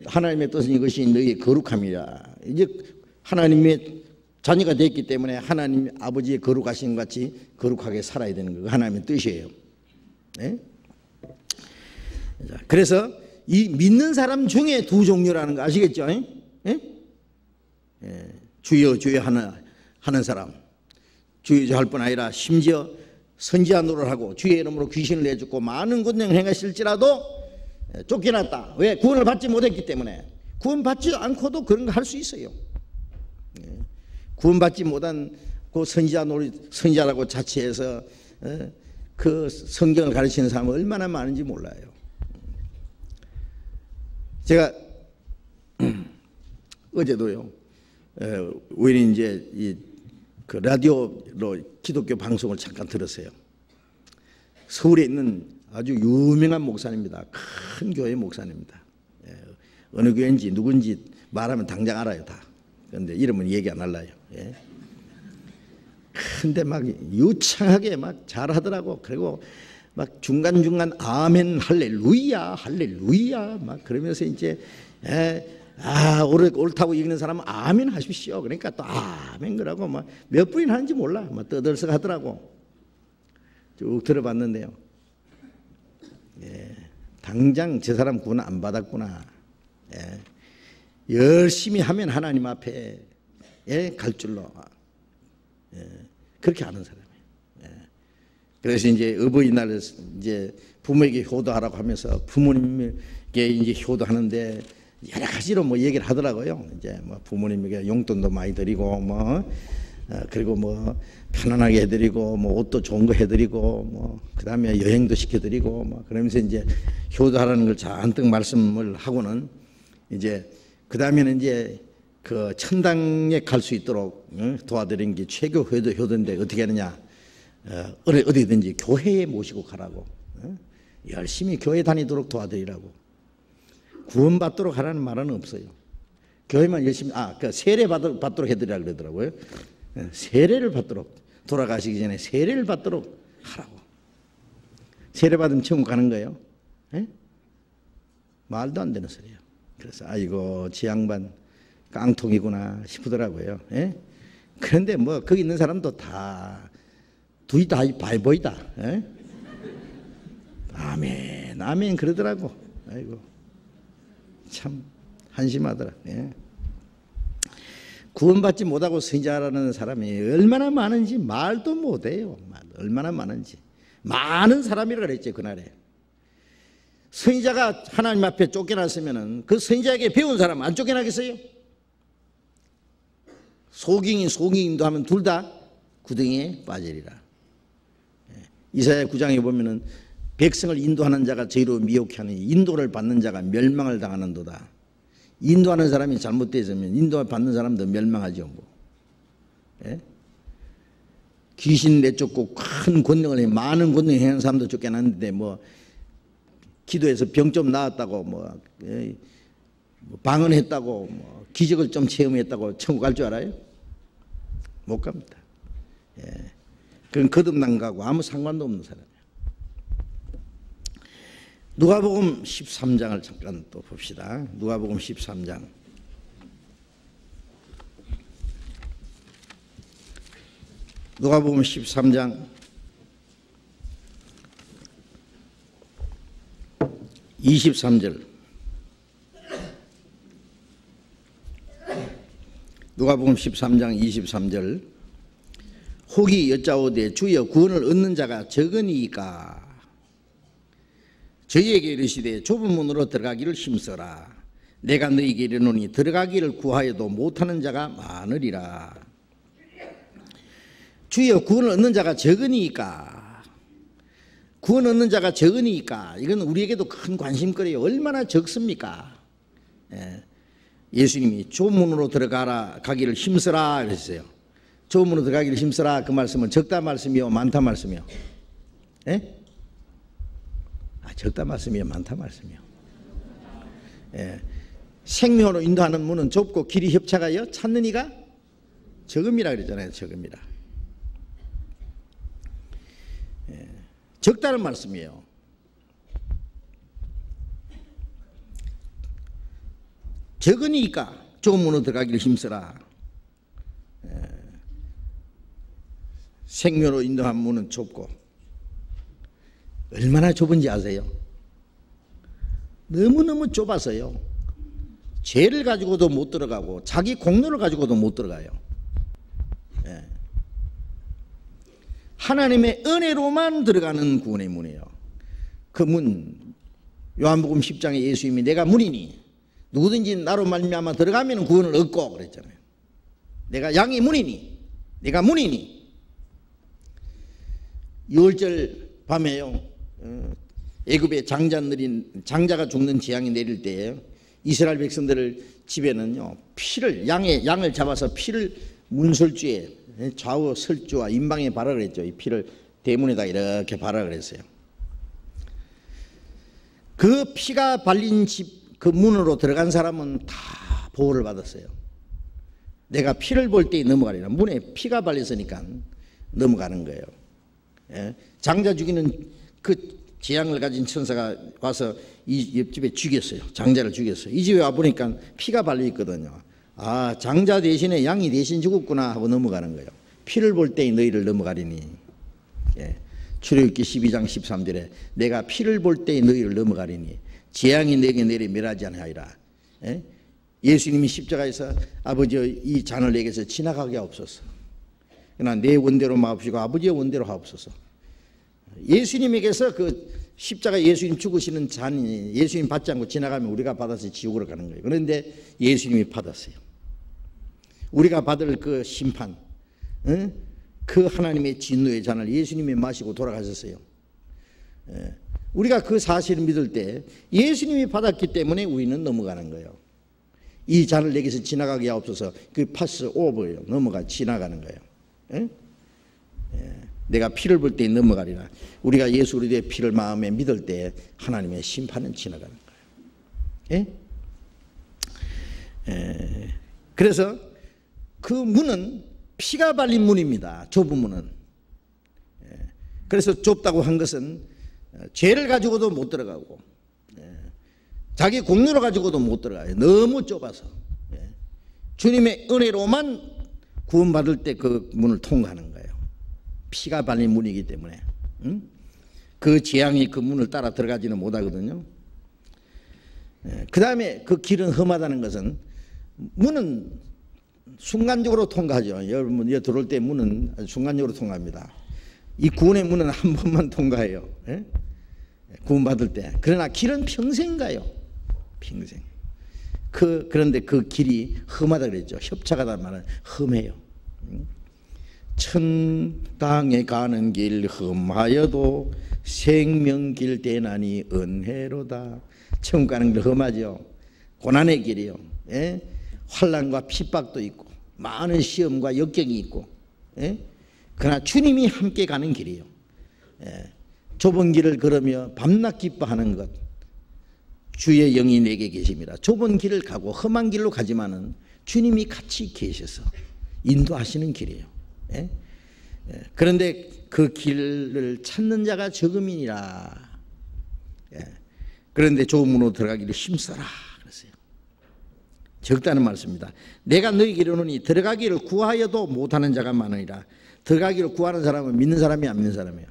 하나님의 뜻은 이것이 너희의 거룩함이라. 이제 하나님의 자녀가 됐기 때문에 하나님 아버지의 거룩하신 것 같이 거룩하게 살아야 되는 거 하나님의 뜻이에요. 네? 그래서 이 믿는 사람 중에 두 종류라는 거 아시겠죠? 네? 주여 주여 하는 사람, 주여 주여 할 뿐 아니라 심지어 선지자 노릇을 하고 주의 이름으로 귀신을 내쫓고 많은 권능을 행하실지라도 쫓겨났다. 왜? 구원을 받지 못했기 때문에. 구원받지 않고도 그런 거 할 수 있어요. 구원받지 못한 그 선지자라고 자처해서 그 성경을 가르치는 사람은 얼마나 많은지 몰라요. 제가 어제도요, 우연히 이제 그 라디오로 기독교 방송을 잠깐 들었어요. 서울에 있는 아주 유명한 목사님입니다. 큰 교회 목사님입니다. 어느 교회인지 누군지 말하면 당장 알아요, 다. 그런데 이름은 얘기 안 할라요. 근데 막 유창하게 막 잘하더라고. 그리고 막 중간중간 아멘 할렐루야 할렐루야 막 그러면서 이제 옳다고 읽는 사람은 아멘 하십시오. 그러니까 또 아멘 그러고 막 몇 분이나 하는지 몰라. 막 떠들썩 하더라고. 쭉 들어봤는데요. 당장 저 사람 구원 안 받았구나. 열심히 하면 하나님 앞에 갈 줄로 그렇게 아는 사람이에요. 그래서 이제 어버이날에 이제 부모에게 효도하라고 하면서 부모님에게 이제 효도하는데 여러 가지로 뭐 얘기를 하더라고요. 이제 뭐 부모님에게 용돈도 많이 드리고 그리고 뭐 편안하게 해드리고 뭐 옷도 좋은 거 해드리고 뭐 그다음에 여행도 시켜드리고 뭐 그러면서 이제 효도하라는 걸 잔뜩 말씀을 하고는 이제 그다음에는 이제 그 천당에 갈 수 있도록 도와드리는 게 최고 효도인데 어떻게 하느냐? 어디든지 교회에 모시고 가라고. 열심히 교회 다니도록 도와드리라고. 구원받도록 하라는 말은 없어요. 교회만 열심히 그 세례 받도록 해드리라 그러더라고요. 세례를 받도록, 돌아가시기 전에 세례를 받도록 하라고. 세례 받으면 천국 가는 거예요. 말도 안 되는 소리예요. 그래서 아이고 지 양반 깡통이구나 싶더라고요. 그런데 뭐 거기 있는 사람도 다 둘이 다 바이보이다. 아멘 아멘 그러더라고. 아이고 참 한심하더라. 구원받지 못하고 선지자라는 사람이 얼마나 많은지 말도 못해요. 얼마나 많은지. 많은 사람이라 그랬죠 그날에. 선지자가 하나님 앞에 쫓겨났으면 그 선지자에게 배운 사람 안 쫓겨나겠어요? 소경인도 하면 둘 다 구덩이에 빠지리라. 이사야 9장에 보면은 백성을 인도하는 자가 저희로 미혹해 하니 인도를 받는 자가 멸망을 당하는도다. 인도하는 사람이 잘못되었으면 인도를 받는 사람도 멸망하죠. 뭐. 귀신 내쫓고 큰 권능을 해 많은 권능을 행하는 사람도 쫓겨났는데 뭐 기도해서 병 좀 나았다고 뭐 방언했다고 뭐 기적을 좀 체험했다고 천국 갈 줄 알아요? 못 갑니다. 그건 거듭난 거하고 아무 상관도 없는 사람이에요. 누가복음 13장을 잠깐 또 봅시다. 누가복음 13장. 누가복음 13장 23절. 누가복음 13장 23절. 혹이 여짜오되 주여 구원을 얻는 자가 적으니이까 저희에게 이르시되 좁은 문으로 들어가기를 힘써라. 내가 너희에게 이르노니 들어가기를 구하여도 못하는 자가 많으리라. 주여 구원을 얻는 자가 적으니까. 구원 얻는 자가 적으니까. 이건 우리에게도 큰 관심거리예요. 얼마나 적습니까? 예수님이 좁은 문으로 가기를 힘써라 그랬어요. 좁은 문으로 들어가기를 힘써라. 그 말씀은 적다 말씀이요 많다 말씀이요? 적다 말씀이요 많다 말씀이요? 생명으로 인도하는 문은 좁고 길이 협착하여 찾는 이가 적음이라 그랬잖아요. 적음이라. 적다는 말씀이에요. 적으니까 좁은 문으로 들어가기를 힘써라. 생명으로 인도한 문은 좁고, 얼마나 좁은지 아세요? 너무너무 좁아서요, 죄를 가지고도 못 들어가고 자기 공로를 가지고도 못 들어가요. 하나님의 은혜로만 들어가는 구원의 문이에요. 그 문, 요한복음 10장에 예수님이 내가 문이니 누구든지 나로 말미암아 들어가면 구원을 얻고 그랬잖아요. 내가 양의 문이니, 내가 문이니. 6월절 밤에요, 애굽의 장자가 죽는 재앙이 내릴 때에 이스라엘 백성들을 집에는요, 양을 잡아서 피를 문설주에 좌우 설주와 임방에 바라 그랬죠. 이 피를 대문에다 이렇게 바라 그랬어요. 그 피가 발린 집 그 문으로 들어간 사람은 다 보호를 받았어요. 내가 피를 볼 때 넘어가리라. 문에 피가 발렸으니까 넘어가는 거예요. 장자 죽이는 그 재앙을 가진 천사가 와서 이 옆집에 죽였어요. 장자를 죽였어요. 이 집에 와보니까 피가 발려 있거든요. 아, 장자 대신에 양이 대신 죽었구나 하고 넘어가는 거예요. 피를 볼 때 너희를 넘어가리니. 출애굽기 12장 13절에 내가 피를 볼 때 너희를 넘어가리니 재앙이 내게 내려 멸하지 아니하리라. 예수님이 십자가에서 아버지 이 잔을 내게서 지나가게 하옵소서. 그러나 내 원대로 마옵시고 아버지의 원대로 하옵소서. 예수님에게서 그 십자가 예수님 죽으시는 잔이 예수님 받지 않고 지나가면 우리가 받아서 지옥으로 가는 거예요. 그런데 예수님이 받았어요. 우리가 받을 그 심판, 그 하나님의 진노의 잔을 예수님이 마시고 돌아가셨어요. 우리가 그 사실을 믿을 때 예수님이 받았기 때문에 우리는 넘어가는 거예요. 이 잔을 내게서 지나가게 하옵소서. 그 파스 오버예요. 넘어가 지나가는 거예요. 내가 피를 볼 때 넘어가리라. 우리가 예수 그리스도의 피를 마음에 믿을 때 하나님의 심판은 지나가는 거예요. 그래서 그 문은 피가 발린 문입니다. 좁은 문은. 그래서 좁다고 한 것은 죄를 가지고도 못 들어가고 자기 공로를 가지고도 못 들어가요. 너무 좁아서. 주님의 은혜로만 구원받을 때 그 문을 통과하는 거예요. 피가 발린 문이기 때문에. 그 재앙이 그 문을 따라 들어가지는 못하거든요. 그 다음에 그 길은 험하다는 것은 문은 순간적으로 통과하죠. 여러분 여기 들어올 때 문은 순간적으로 통과합니다. 이 구원의 문은 한 번만 통과해요. 구원받을 때. 그러나 길은 평생 가요. 평생. 그런데 그 길이 험하다 그랬죠. 협착하다는 말은 험해요. 천당에 가는 길 험하여도 생명길 대나니 은혜로다. 천국 가는 길 험하죠. 고난의 길이요. 환난과 핍박도 있고 많은 시험과 역경이 있고, 그러나 주님이 함께 가는 길이에요. 좁은 길을 걸으며 밤낮 기뻐하는 것, 주의 영이 내게 계십니다. 좁은 길을 가고 험한 길로 가지만은 주님이 같이 계셔서 인도하시는 길이에요. 그런데 그 길을 찾는 자가 적음이니라. 그런데 좁은 문으로 들어가기를 힘써라 그랬어요. 적다는 말씀입니다. 내가 너희에게 이르노니 들어가기를 구하여도 못하는 자가 많으니라. 들어가기를 구하는 사람은 믿는 사람이 안 믿는 사람이에요.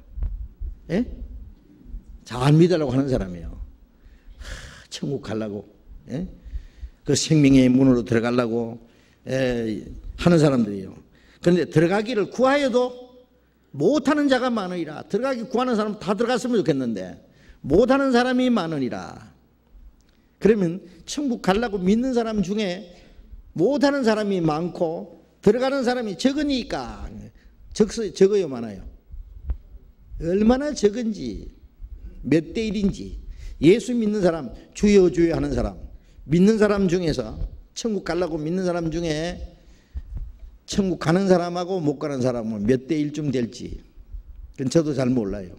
잘 믿으려고 하는 사람이에요. 천국 가려고, 그 생명의 문으로 들어가려고 하는 사람들이에요. 그런데 들어가기를 구하여도 못하는 자가 많으니라. 들어가기 구하는 사람 다 들어갔으면 좋겠는데 못하는 사람이 많으니라. 그러면 천국 가려고 믿는 사람 중에 못하는 사람이 많고 들어가는 사람이 적으니까 적어요 많아요. 얼마나 적은지 몇 대 1인지 예수 믿는 사람 주여 주여 하는 사람 믿는 사람 중에서 천국 가려고 믿는 사람 중에 천국 가는 사람하고 못 가는 사람은 몇 대 1쯤 될지 그건 저도 잘 몰라요.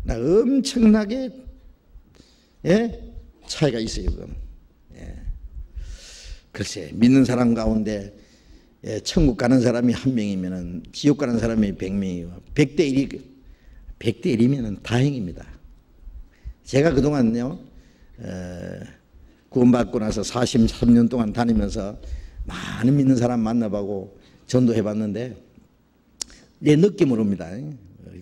나 엄청나게 차이가 있어요. 그건. 글쎄 믿는 사람 가운데 천국 가는 사람이 1명이면 지옥 가는 사람이 100명이고 100대 1이면 다행입니다. 제가 그동안요 구원받고 나서 43년 동안 다니면서 많은 믿는 사람 만나보고 전도해봤는데 내 느낌으로입니다.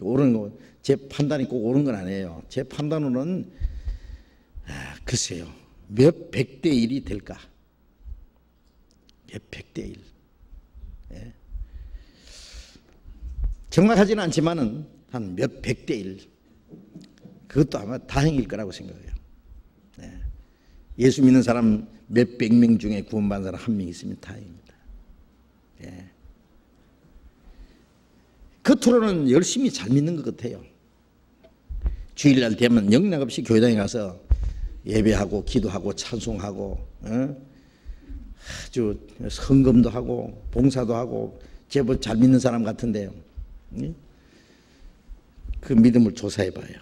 옳은 거, 제 판단이 꼭 옳은 건 아니에요. 제 판단으로는 글쎄요, 몇 백대 1이 될까? 몇 백대 1. 예. 정확하지는 않지만은 한 몇 백대 1. 그것도 아마 다행일 거라고 생각해요. 예. 예수 믿는 사람 몇 백 명 중에 구원받은 사람 한 명 있으면 다행입니다. 예. 겉으로는 열심히 잘 믿는 것 같아요. 주일날 되면 영락 없이 교회당에 가서 예배하고 기도하고 찬송하고 아주 헌금도 하고 봉사도 하고 제법 잘 믿는 사람 같은데요. 그 믿음을 조사해 봐요.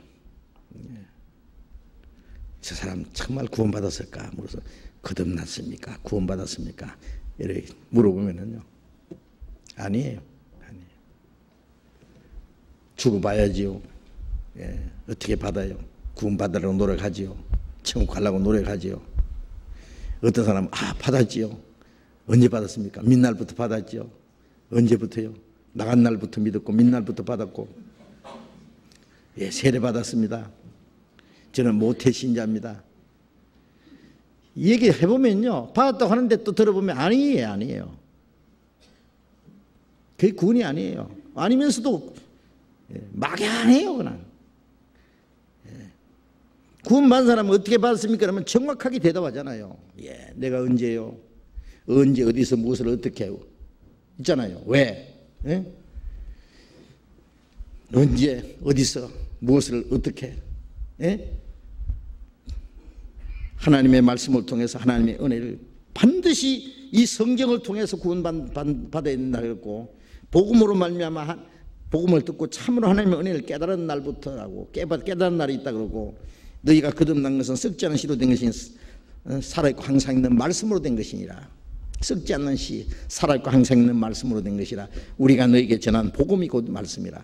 저 사람 정말 구원받았을까? 물어서 거듭났습니까? 구원받았습니까? 이렇게 물어보면은요, 아니에요. 죽어봐야지요. 예, 어떻게 받아요? 구원받으려고 노력하지요. 천국 가려고 노력하지요. 어떤 사람은 받았지요. 언제 받았습니까? 민날부터 받았지요. 언제부터요? 나간 날부터 믿었고 민날부터 받았고. 예, 세례 받았습니다. 저는 모태신자입니다. 얘기해보면요, 받았다고 하는데 또 들어보면 아니에요. 그게 구원이 아니에요. 아니면서도 막연해요, 그냥. 구원받은 사람은 어떻게 받았습니까? 그러면 정확하게 대답하잖아요. 예, 내가 언제요? 언제 어디서 무엇을 어떻게 해요? 있잖아요. 왜? 예? 언제 어디서 무엇을 어떻게? 예? 하나님의 말씀을 통해서 하나님의 은혜를 반드시 이 성경을 통해서 구원받아야 된다 그랬고, 복음으로 말미암아 복음을 듣고 참으로 하나님의 은혜를 깨달은 날부터라고, 깨달은 날이 있다 그러고, 너희가 거듭난 것은 썩지 않은 씨로 된 것이 살아있고 항상 있는 말씀으로 된 것이니라. 썩지 않는 씨, 살아있고 항상 있는 말씀으로 된 것이라. 우리가 너희에게 전한 복음이 곧 말씀이라.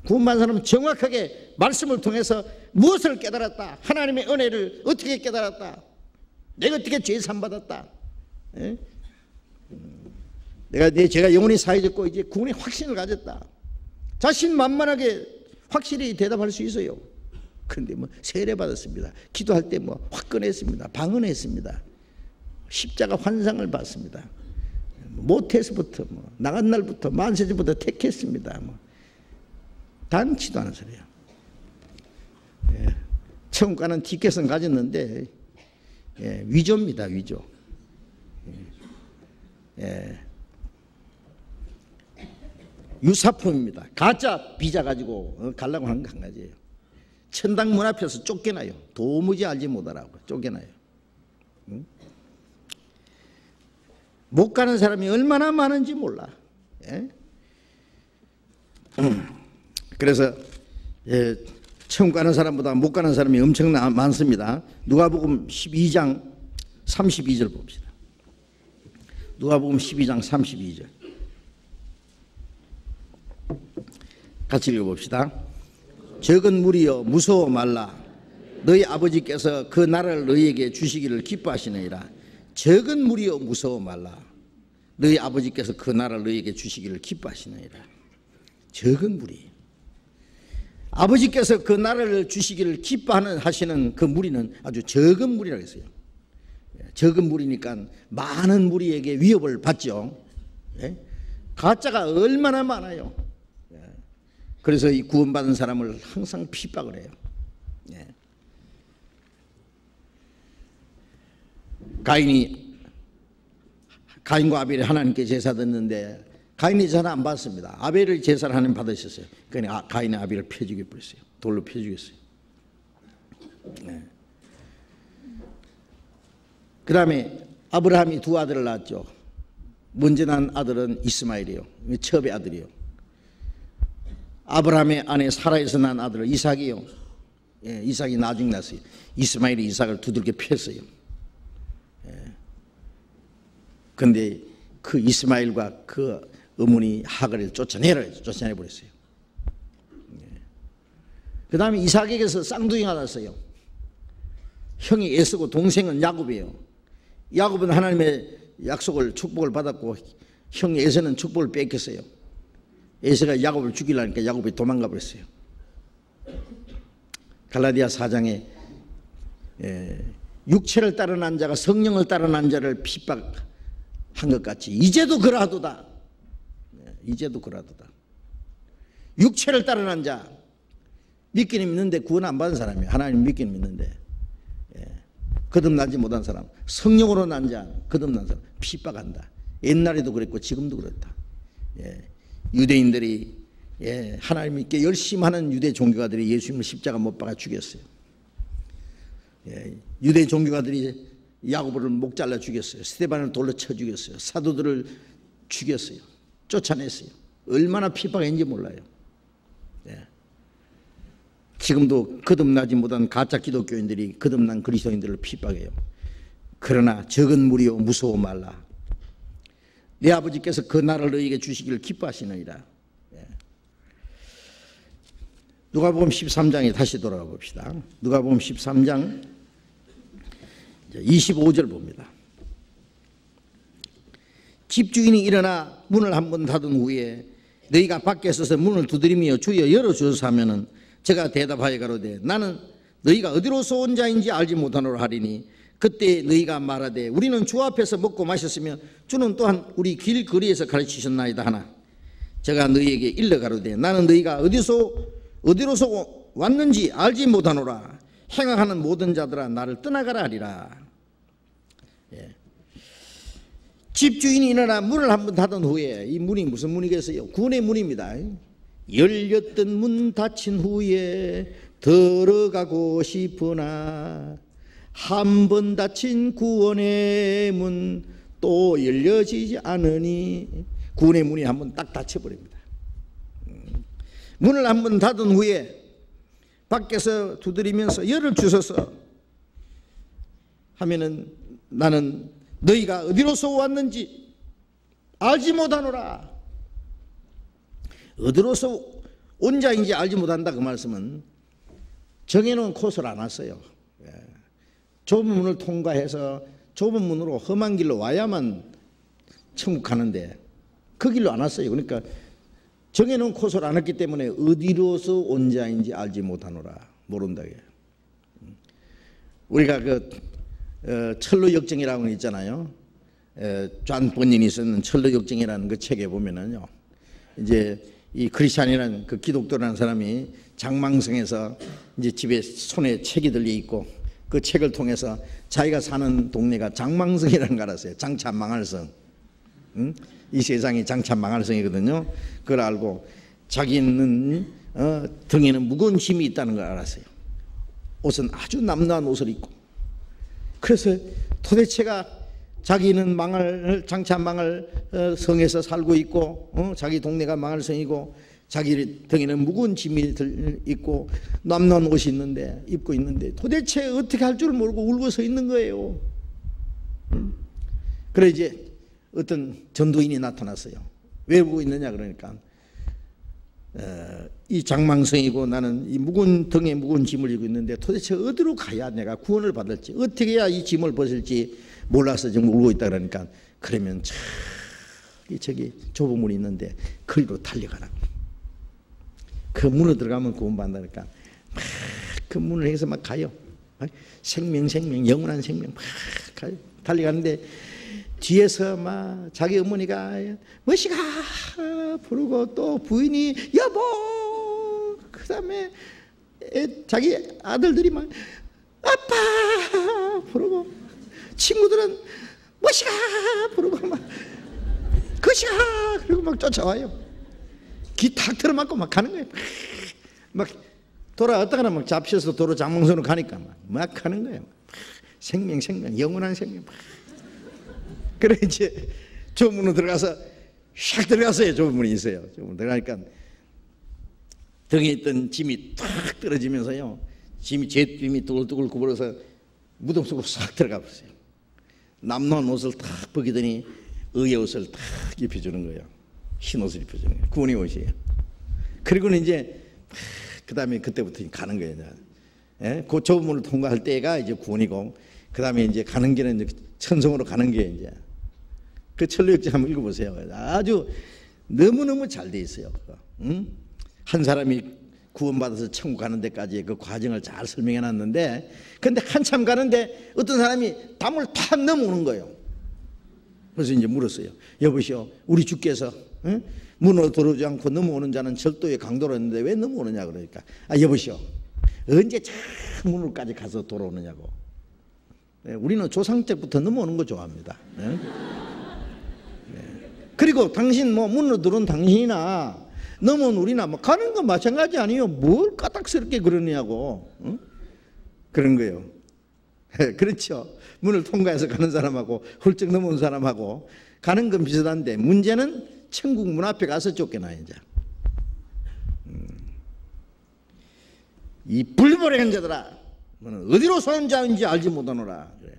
구원받은 사람은 정확하게 말씀을 통해서 무엇을 깨달았다, 하나님의 은혜를 어떻게 깨달았다, 내가 어떻게 죄 사함받았다, 제가 영원히 사해졌고 이제 구원의 확신을 가졌다, 자신만만하게 확실히 대답할 수 있어요. 그런데 세례 받았습니다. 기도할 때 화끈했습니다. 방언했습니다. 십자가 환상을 봤습니다. 모태에서부터 나간 날부터 만세전부터 택했습니다. 단치도 않은 소리예요. 예. 천국 가는 티켓은 가졌는데 위조입니다. 위조. 유사품입니다. 가짜 비자 가지고 가려고 하는 거 한 가지예요. 천당 문 앞에서 쫓겨나요. 도무지 알지 못하라고 쫓겨나요. 못 가는 사람이 얼마나 많은지 몰라. 예? 그래서 천국 가는 사람보다 못 가는 사람이 엄청 많습니다. 누가복음 12장 32절 봅시다. 누가복음 12장 32절 같이 읽어봅시다. 적은 무리여 무서워 말라. 너희 아버지께서 그 나라를 너희에게 주시기를 기뻐하시느니라. 적은 무리여 무서워 말라. 너희 아버지께서 그 나라를 너희에게 주시기를 기뻐하시느니라. 적은 무리. 아버지께서 그 나라를 주시기를 기뻐하시는 그 무리는 아주 적은 무리라고 했어요. 적은 무리니까 많은 무리에게 위협을 받죠. 가짜가 얼마나 많아요. 그래서 이 구원받은 사람을 항상 핍박을 해요. 가인과 아벨이 하나님께 제사 드렸는데 가인이 제사를 안 받았습니다. 아벨을 제사를 하나님 받으셨어요. 그러니까 가인의 아벨을 펴 죽여버렸어요. 돌로 펴 죽였어요. 그 다음에 아브라함이 두 아들을 낳았죠. 먼저 난 아들은 이스마엘이에요. 첩의 아들이에요. 아브라함의 아내 사라에서 난 아들은 이삭이요. 이삭이 나중에 났어요. 이스마엘이 이삭을 두들겨 폈어요. 그런데 그 이스마엘과 그 어머니 하갈을 쫓아내버렸어요. 그 다음에 이삭에게서 쌍둥이가 났어요. 형이 에서고 동생은 야곱이에요. 야곱은 하나님의 약속을 축복을 받았고 형 에서는 축복을 뺏겼어요. 에서가 야곱을 죽이려니까 야곱이 도망가 버렸어요. 갈라디아 4장에 육체를 따르는 자가 성령을 따르는 자를 핍박한 것 같이 이제도 그러하도다. 이제도 그러하도다. 육체를 따르는 자, 믿기는 믿는데 구원 안 받은 사람이에요. 하나님 믿기는 믿는데 거듭나지 못한 사람, 성령으로 난 자, 거듭난 사람 핍박한다. 옛날에도 그랬고 지금도 그렇다. 유대인들이 하나님 믿게 열심히 하는 유대 종교가들이 예수님을 십자가 못 박아 죽였어요. 유대 종교가들이 야고보를 목 잘라 죽였어요. 스데반을 돌로 쳐 죽였어요. 사도들을 죽였어요. 쫓아냈어요. 얼마나 핍박했는지 몰라요. 지금도 거듭나지 못한 가짜 기독교인들이 거듭난 그리스도인들을 핍박해요. 그러나 적은 무리여 무서워 말라. 내 아버지께서 그 나라를 너희에게 주시기를 기뻐하시느니라. 누가복음 13장에 다시 돌아가 봅시다. 누가복음 13장 25절 봅니다. 집주인이 일어나 문을 한번 닫은 후에 너희가 밖에 서서 문을 두드리며 주여 열어주소서 하면은 제가 대답하여 가로되 나는 너희가 어디로서 온 자인지 알지 못하노라 하리니 그때 너희가 말하되 우리는 주 앞에서 먹고 마셨으며 주는 또한 우리 길거리에서 가르치셨나이다 하나 제가 너희에게 일러 가로되 나는 너희가 어디로서 왔는지 알지 못하노라. 행악하는 모든 자들아 나를 떠나가라 하리라. 집주인이 일어나 문을 한번 닫은 후에 이 문이 무슨 문이겠어요? 구원의 문입니다. 열렸던 문 닫힌 후에 들어가고 싶으나 한 번 닫힌 구원의 문 또 열려지지 않으니 구원의 문이 한번 딱 닫혀버립니다. 문을 한번 닫은 후에 밖에서 두드리면서 열을 주소서 하면은 나는 너희가 어디로서 왔는지 알지 못하노라. 어디로서 온 자인지 알지 못한다. 그 말씀은 정해놓은 코스를 안 왔어요. 좁은 문을 통과해서 좁은 문으로 험한 길로 와야만 천국 가는데 그 길로 안 왔어요. 그러니까 정해놓은 코스를 안 했기 때문에 어디로서 온 자인지 알지 못하노라. 모른다. 우리가 철로 역정이라고 있잖아요. 존 번닌이 쓰는 철로 역정이라는 그 책에 보면은요. 이제 이 크리스찬이라는 그 기독교라는 사람이 장망성에서 이제 집에 손에 책이 들려 있고 그 책을 통해서 자기가 사는 동네가 장망성이라는 걸 알았어요. 장차 망할 성. 이 세상이 장차 망할 성이거든요. 그걸 알고 자기는 등에는 무거운 짐이 있다는 걸 알았어요. 옷은 아주 남루한 옷을 입고 그래서 도대체가 자기는 장차 망할 성에서 살고 있고 자기 동네가 망할 성이고 자기 등에는 무거운 짐이 있고 남루한 옷이 있는데 입고 있는데 도대체 어떻게 할 줄 모르고 울고 서 있는 거예요. 그래 이제 어떤 전도인이 나타났어요. 왜 울고 있느냐 그러니까 이 장망성이고 나는 이 등에 무거운 짐을 지고 있는데 도대체 어디로 가야 내가 구원을 받을지 어떻게 해야 이 짐을 벗을지 몰라서 지금 울고 있다 그러니까 그러면 저기 좁은 문이 있는데 거기로 달려가라. 그 문으로 들어가면 구원받는다니까 막 그 문을 향해서 막 가요. 생명 영원한 생명 막 가요. 달려가는데 뒤에서 막 자기 어머니가 뭐시가 부르고 또 부인이 여보 그 다음에 자기 아들들이 막 아빠 부르고 친구들은 뭐시가 부르고 막 그시가 그리고 막 쫓아와요. 기 탁 틀어맞고 막 가는 거예요. 막 돌아왔다가 막 잡혀서 도로 장망선으로 가니까 막 가는 거예요. 생명 영원한 생명. 그래 이제 좁은 문으로 들어가서 샥 들어갔어요. 좁은 문이 있어요. 좁은 문 들어가니까 등에 있던 짐이 탁 떨어지면서요. 제짐이 뚜글뚜글 굽어서 무덤 속으로 싹 들어가 버렸어요. 남루한 옷을 탁 벗기더니 의의 옷을 탁 입혀주는 거예요. 흰 옷을 입혀주는 거예요. 구원의 옷이에요. 그리고는 이제 그 다음에 그때부터 가는 거예요. 예? 그 좁은 문을 통과할 때가 이제 구원이고, 그 다음에 이제 가는 길은 이제 천성으로 가는 게 이제, 그 철로역지 한번 읽어보세요. 아주 너무너무 잘 돼 있어요. 응? 한 사람이 구원받아서 천국 가는 데까지 그 과정을 잘 설명해 놨는데, 근데 한참 가는데 어떤 사람이 담을 탁 넘어오는 거예요. 그래서 이제 물었어요. 여보시오, 우리 주께서 응? 문으로 들어오지 않고 넘어오는 자는 절도의 강도로 했는데 왜 넘어오느냐 그러니까, 아 여보시오, 언제 저 문으로까지 가서 돌아오느냐고. 네, 우리는 조상 때부터 넘어오는 거 좋아합니다. 네? 네. 그리고 당신 뭐 문으로 들어온 당신이나 넘어온 우리나 뭐 가는 건 마찬가지 아니에요. 뭘 까딱스럽게 그러냐고. 응? 그런 거예요. 그렇죠. 문을 통과해서 가는 사람하고 훌쩍 넘어온 사람하고 가는 건 비슷한데, 문제는 천국 문 앞에 가서 쫓겨나 이제. 이 불법의 자들아, 너는 어디로 쏘는 자인지 알지 못하노라. 그래요.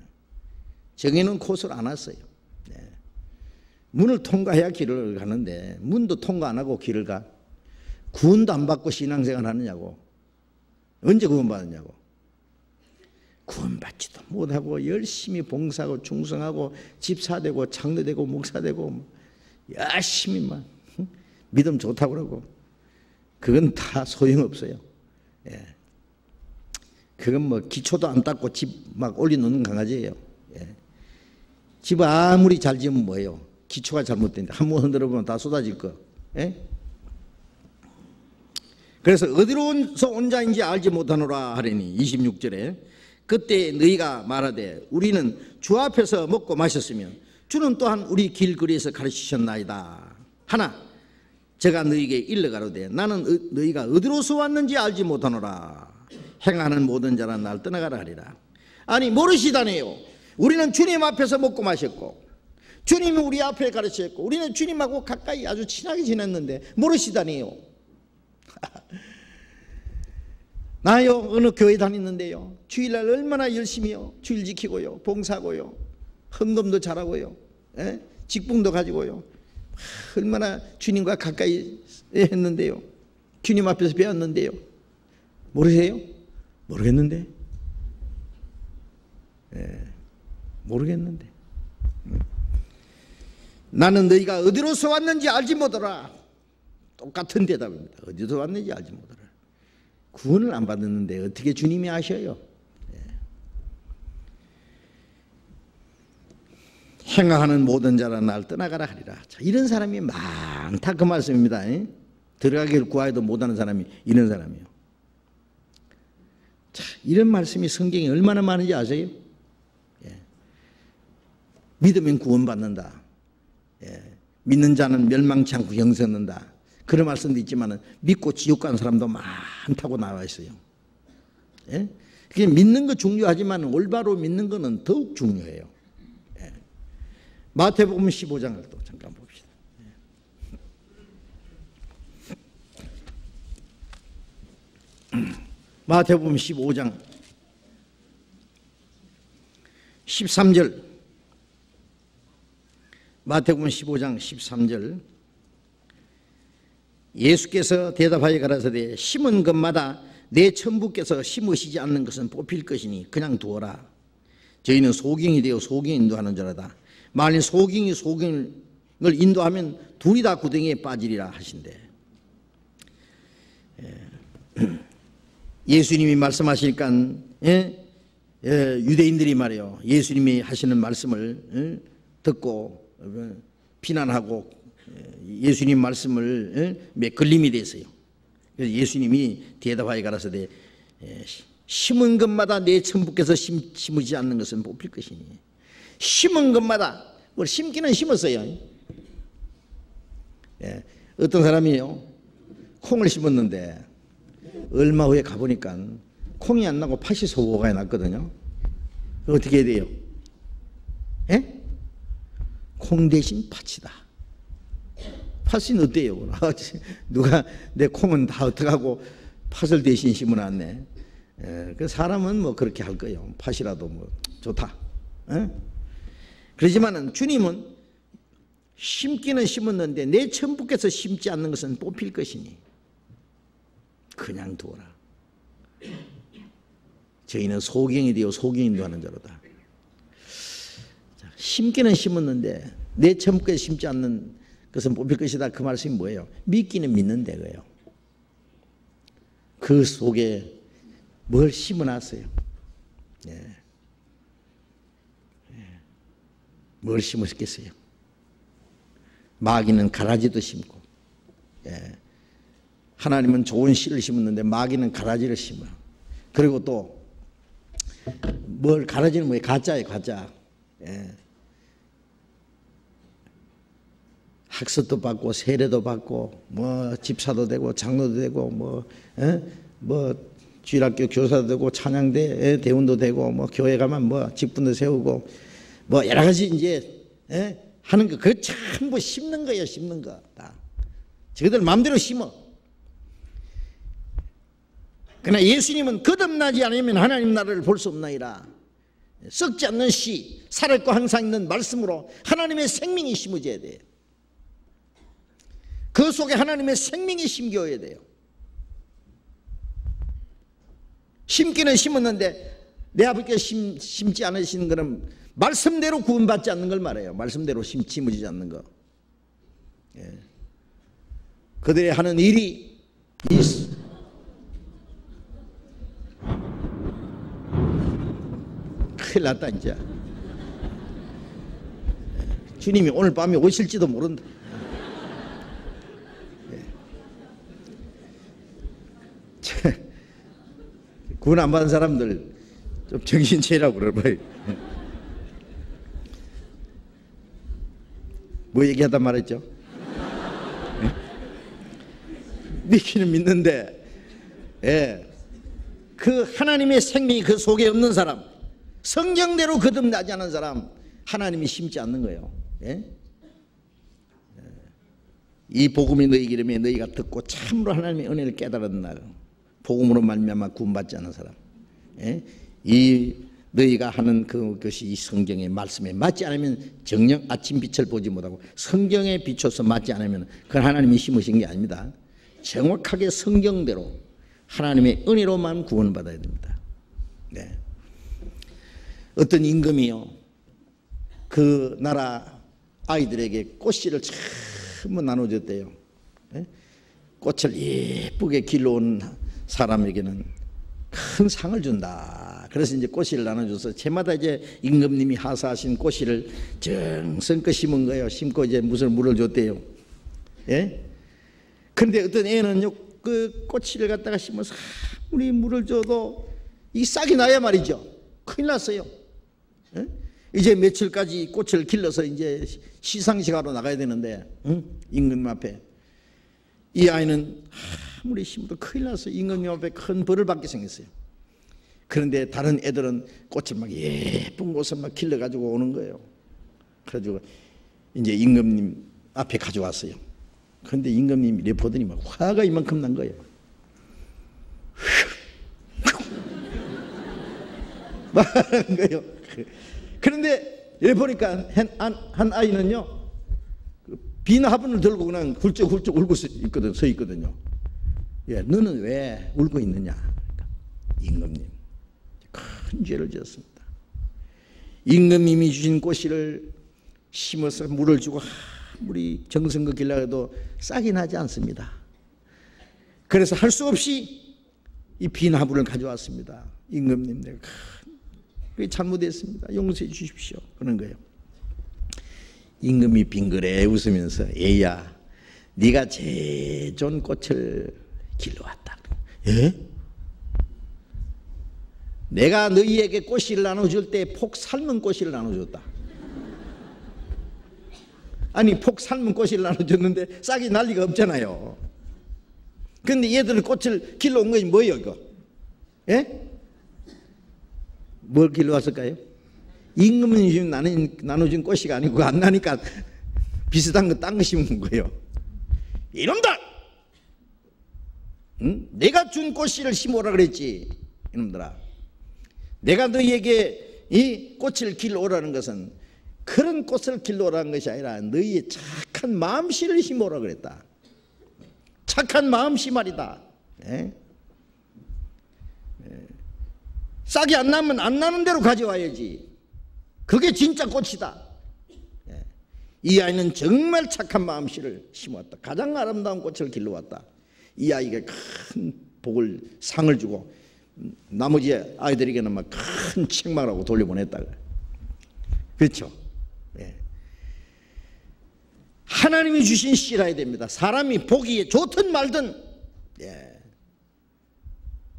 정의는 코스를 안 왔어요. 네. 문을 통과해야 길을 가는데 문도 통과 안 하고 길을 가. 구원도 안 받고 신앙생활 하느냐고. 언제 구원받느냐고. 구원받지도 못하고 열심히 봉사하고 충성하고 집사되고 장로되고 목사되고 열심히 막 믿음 좋다고 그러고, 그건 다 소용없어요. 예. 그건 뭐 기초도 안 닦고 집 막 올려놓는 강아지예요. 예. 집 아무리 잘 지으면 뭐예요? 기초가 잘못된데 한 번 흔들어 보면 다 쏟아질 거. 예? 그래서 어디로서 온 자인지 알지 못하노라 하리니, 26절에 그때 너희가 말하되 우리는 주 앞에서 먹고 마셨으면 주는 또한 우리 길거리에서 가르치셨나이다 하나 제가 너희에게 일러가로되 나는 너희가 어디로서 왔는지 알지 못하노라. 행하는 모든 자는 날 떠나가라 하리라. 아니 모르시다네요. 우리는 주님 앞에서 먹고 마셨고 주님이 우리 앞에 가르쳤고 우리는 주님하고 가까이 아주 친하게 지냈는데 모르시다네요. 나요 어느 교회 다니는데요, 주일날 얼마나 열심히요 주일 지키고요 봉사하고요 헌금도 잘하고요, 예? 직분도 가지고요 얼마나 주님과 가까이 했는데요, 주님 앞에서 배웠는데요. 모르세요? 모르겠는데. 예, 모르겠는데. 나는 너희가 어디로서 왔는지 알지 못하라. 똑같은 대답입니다. 어디서 왔는지 알지 못하라. 구원을 안 받았는데 어떻게 주님이 아셔요? 예. 행하는 모든 자라 날 떠나가라 하리라. 자, 이런 사람이 많다 그 말씀입니다. 예? 들어가기를 구하여도 못하는 사람이 이런 사람이에요. 자, 이런 말씀이 성경에 얼마나 많은지 아세요? 예. 믿으면 구원받는다. 예. 믿는 자는 멸망치 않고 영생 얻는다. 그런 말씀도 있지만 믿고 지옥 가는 사람도 많다고 나와 있어요. 예? 그게 믿는 거 중요하지만 올바로 믿는 거는 더욱 중요해요. 예. 마태복음 15장을 또 잠깐 봅시다. 마태복음 15장 13절, 마태복음 15장 13절. 예수께서 대답하여 가라사대 심은 것마다 내 천부께서 심으시지 않는 것은 뽑힐 것이니 그냥 두어라. 저희는 소경이 되어 소경을 인도하는 자라다. 만일 소경이 소경을 인도하면 둘이 다 구덩이에 빠지리라 하신대. 예수님이 말씀하시니까 유대인들이 말이요 예수님이 하시는 말씀을 듣고 비난하고 예수님 말씀을 걸림이 됐어요. 그래서 예수님이 대답하여 가라사대 심은 것마다 내 천부께서 심으지 않는 것은 뽑힐 것이니. 심은 것마다 심기는 심었어요. 예, 어떤 사람이요 콩을 심었는데 얼마 후에 가보니까 콩이 안 나고 팥이 소고가 났거든요. 어떻게 해야 돼요? 예? 콩 대신 팥이다. 팥은 어때요? 누가 내 콩은 다 어떡하고 팥을 대신 심어놨네. 그 사람은 뭐 그렇게 할 거예요. 팥이라도 뭐 좋다. 에? 그러지만은 주님은 심기는 심었는데 내 천부께서 심지 않는 것은 뽑힐 것이니 그냥 두어라. 저희는 소경이 되어 소경인도 하는 자로다. 심기는 심었는데 내 처음까지 심지 않는 것은 뽑힐 것이다. 그 말씀이 뭐예요? 믿기는 믿는데 그예요. 그 속에 뭘 심어놨어요? 예. 뭘 심었겠어요? 마귀는 가라지도 심고, 예. 하나님은 좋은 씨를 심었는데 마귀는 가라지를 심어요. 그리고 또 뭘 가라지는 뭐예요? 가짜예요, 가짜. 예. 학습도 받고 세례도 받고 뭐 집사도 되고 장로도 되고 뭐 주일학교 교사도 되고 찬양대 대원도 되고 뭐 교회 가면 뭐 직분도 세우고 뭐 여러 가지 이제 하는 거 그거 전부 심는 거예요. 심는 거 다. 저희들 마음대로 심어. 그러나 예수님은 거듭나지 않으면 하나님 나라를 볼 수 없나이다. 썩지 않는 씨, 살아있고 항상 있는 말씀으로 하나님의 생명이 심어져야 돼요. 그 속에 하나님의 생명이 심겨야 돼요. 심기는 심었는데 내 아버지께 심지 않으시는 것은 말씀대로 구원받지 않는 걸 말해요. 말씀대로 심어지지 않는 거. 예. 그들이 하는 일이 큰일 났다 이제. 주님이 오늘 밤에 오실지도 모른다. 구원 안 받은 사람들 좀 정신 차리라고 그러봐요. 뭐 얘기하다 말했죠? 믿기는 믿는데, 예. 그 하나님의 생명이 그 속에 없는 사람, 성경대로 거듭나지 않은 사람, 하나님이 심지 않는 거예요. 예? 이 복음이 너희에게 이르면 너희가 듣고 참으로 하나님의 은혜를 깨달았나. 복음으로 말미암아 구원받지 않은 사람, 예? 이 너희가 하는 그것이 이 성경의 말씀에 맞지 않으면 정녕 아침 빛을 보지 못하고 성경에 비춰서 맞지 않으면 그건 하나님이 심으신 게 아닙니다. 정확하게 성경대로 하나님의 은혜로만 구원받아야 됩니다. 네. 어떤 임금이요, 그 나라 아이들에게 꽃씨를 전부 나눠줬대요. 예? 꽃을 예쁘게 길러온 사람에게는 큰 상을 준다. 그래서 이제 꽃씨를 나눠줘서 제마다 이제 임금님이 하사하신 꽃씨를 정성껏 심은 거예요. 심고 이제 물을 줬대요. 예? 그런데 어떤 애는요, 그 꽃씨를 갖다가 심어서 아무리 물을 줘도 이 싹이 나야 말이죠. 큰일 났어요. 예? 이제 며칠까지 꽃을 길러서 이제 시상식하러 나가야 되는데, 응? 임금님 앞에. 이 아이는 아무리 심어도 큰일 나서 임금님 앞에 큰 벌을 받게 생겼어요. 그런데 다른 애들은 꽃을 막 예쁜 곳을 막 길러가지고 오는 거예요. 그래가지고 이제 임금님 앞에 가져왔어요. 그런데 임금님이 이래 보더니 막 화가 이만큼 난 거예요. 말하는 거예요. 그런데 이래 보니까 한 아이는요, 빈 화분을 들고 그냥 훌쩍훌쩍 울고 서 있거든요. 예, 너는 왜 울고 있느냐? 그러니까 임금님 큰 죄를 지었습니다. 임금님이 주신 꽃씨를 심어서 물을 주고 아무리 정성껏 길러도 싹이 나지 않습니다. 그래서 할 수 없이 이 빈 화분을 가져왔습니다. 임금님, 내가 큰 잘못했습니다. 용서해 주십시오. 그런 거예요. 임금이 빙그레 웃으면서, 애야, 네가 제일 좋은 꽃을 길러왔다. 예? 내가 너희에게 꽃씨를 나눠줄 때 폭 삶은 꽃씨를 나눠줬다. 아니, 폭 삶은 꽃씨를 나눠줬는데 싹이 날 리가 없잖아요. 그런데 얘들은 꽃을 길러온 것이 뭐예요, 이거? 예? 뭘 길러왔을까요? 임금님이 나눠준 꽃이가 아니고 안 나니까 비슷한 거 딴 거 심은 거예요. 이놈들! 응? 내가 준 꽃씨를 심어라 그랬지. 이놈들아, 내가 너희에게 이 꽃을 길러오라는 것은 그런 꽃을 길러오라는 것이 아니라 너희의 착한 마음씨를 심어라 그랬다. 착한 마음씨 말이다. 예? 예. 싹이 안 나면 안 나는 대로 가져와야지. 그게 진짜 꽃이다. 이 아이는 정말 착한 마음씨를 심었다. 가장 아름다운 꽃을 길러왔다. 이 아이가 큰 복을, 상을 주고 나머지 아이들에게는 막 큰 책망을 하고 돌려보냈다. 그렇죠? 예. 하나님이 주신 씨라야 됩니다. 사람이 보기에 좋든 말든. 예.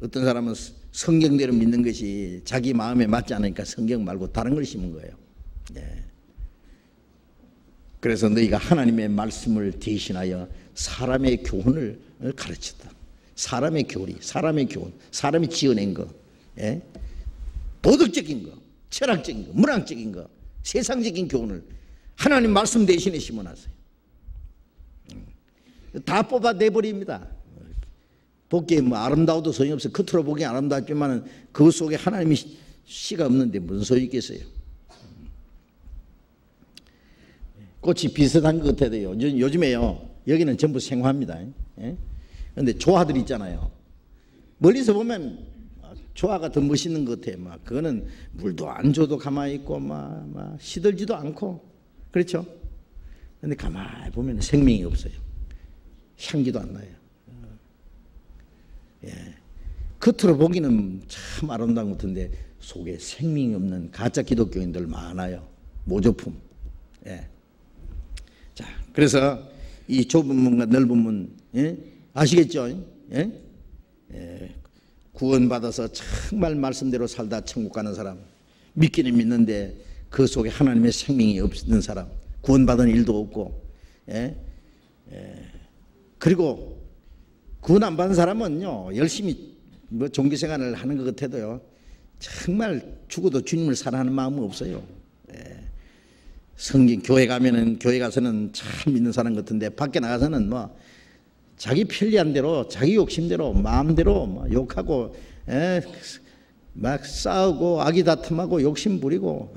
어떤 사람은 성경대로 믿는 것이 자기 마음에 맞지 않으니까 성경 말고 다른 걸 심은 거예요. 예. 그래서 너희가 하나님의 말씀을 대신하여 사람의 교훈을 가르쳤다. 사람의 교리, 사람의 교훈, 사람이 지어낸 거, 예? 도덕적인 거, 철학적인 거, 문학적인 거, 세상적인 교훈을 하나님 말씀 대신에 심어놨어요. 다 뽑아내버립니다. 보기에 뭐 아름다워도 소용없어요. 겉으로 보기엔 아름답지만 그 속에 하나님의 씨가 없는데 무슨 소용이 있겠어요. 꽃이 비슷한 것 같아도요. 요즘에요. 여기는 전부 생화입니다. 그런데 예? 조화들 있잖아요. 멀리서 보면 조화가 더 멋있는 것 같아요. 막 그거는 물도 안 줘도 가만히 있고 막 시들지도 않고 그렇죠. 그런데 가만히 보면 생명이 없어요. 향기도 안 나요. 예. 겉으로 보기는 참 아름다운 것 같은데 속에 생명이 없는 가짜 기독교인들 많아요. 모조품. 예. 자, 그래서 이 좁은 문과 넓은 문, 예? 아시겠죠? 예? 예. 구원받아서 정말 말씀대로 살다 천국 가는 사람, 믿기는 믿는데 그 속에 하나님의 생명이 없는 사람, 구원받은 일도 없고, 예? 예. 그리고 구원 안 받은 사람은요, 열심히 뭐 종교생활을 하는 것 같아도요, 정말 죽어도 주님을 사랑하는 마음은 없어요. 예. 성경 교회 가면은 교회 가서는 참 믿는 사람 같은데 밖에 나가서는 뭐 자기 편리한 대로 자기 욕심대로 마음대로 뭐 욕하고 막 싸우고 악의다툼하고 욕심 부리고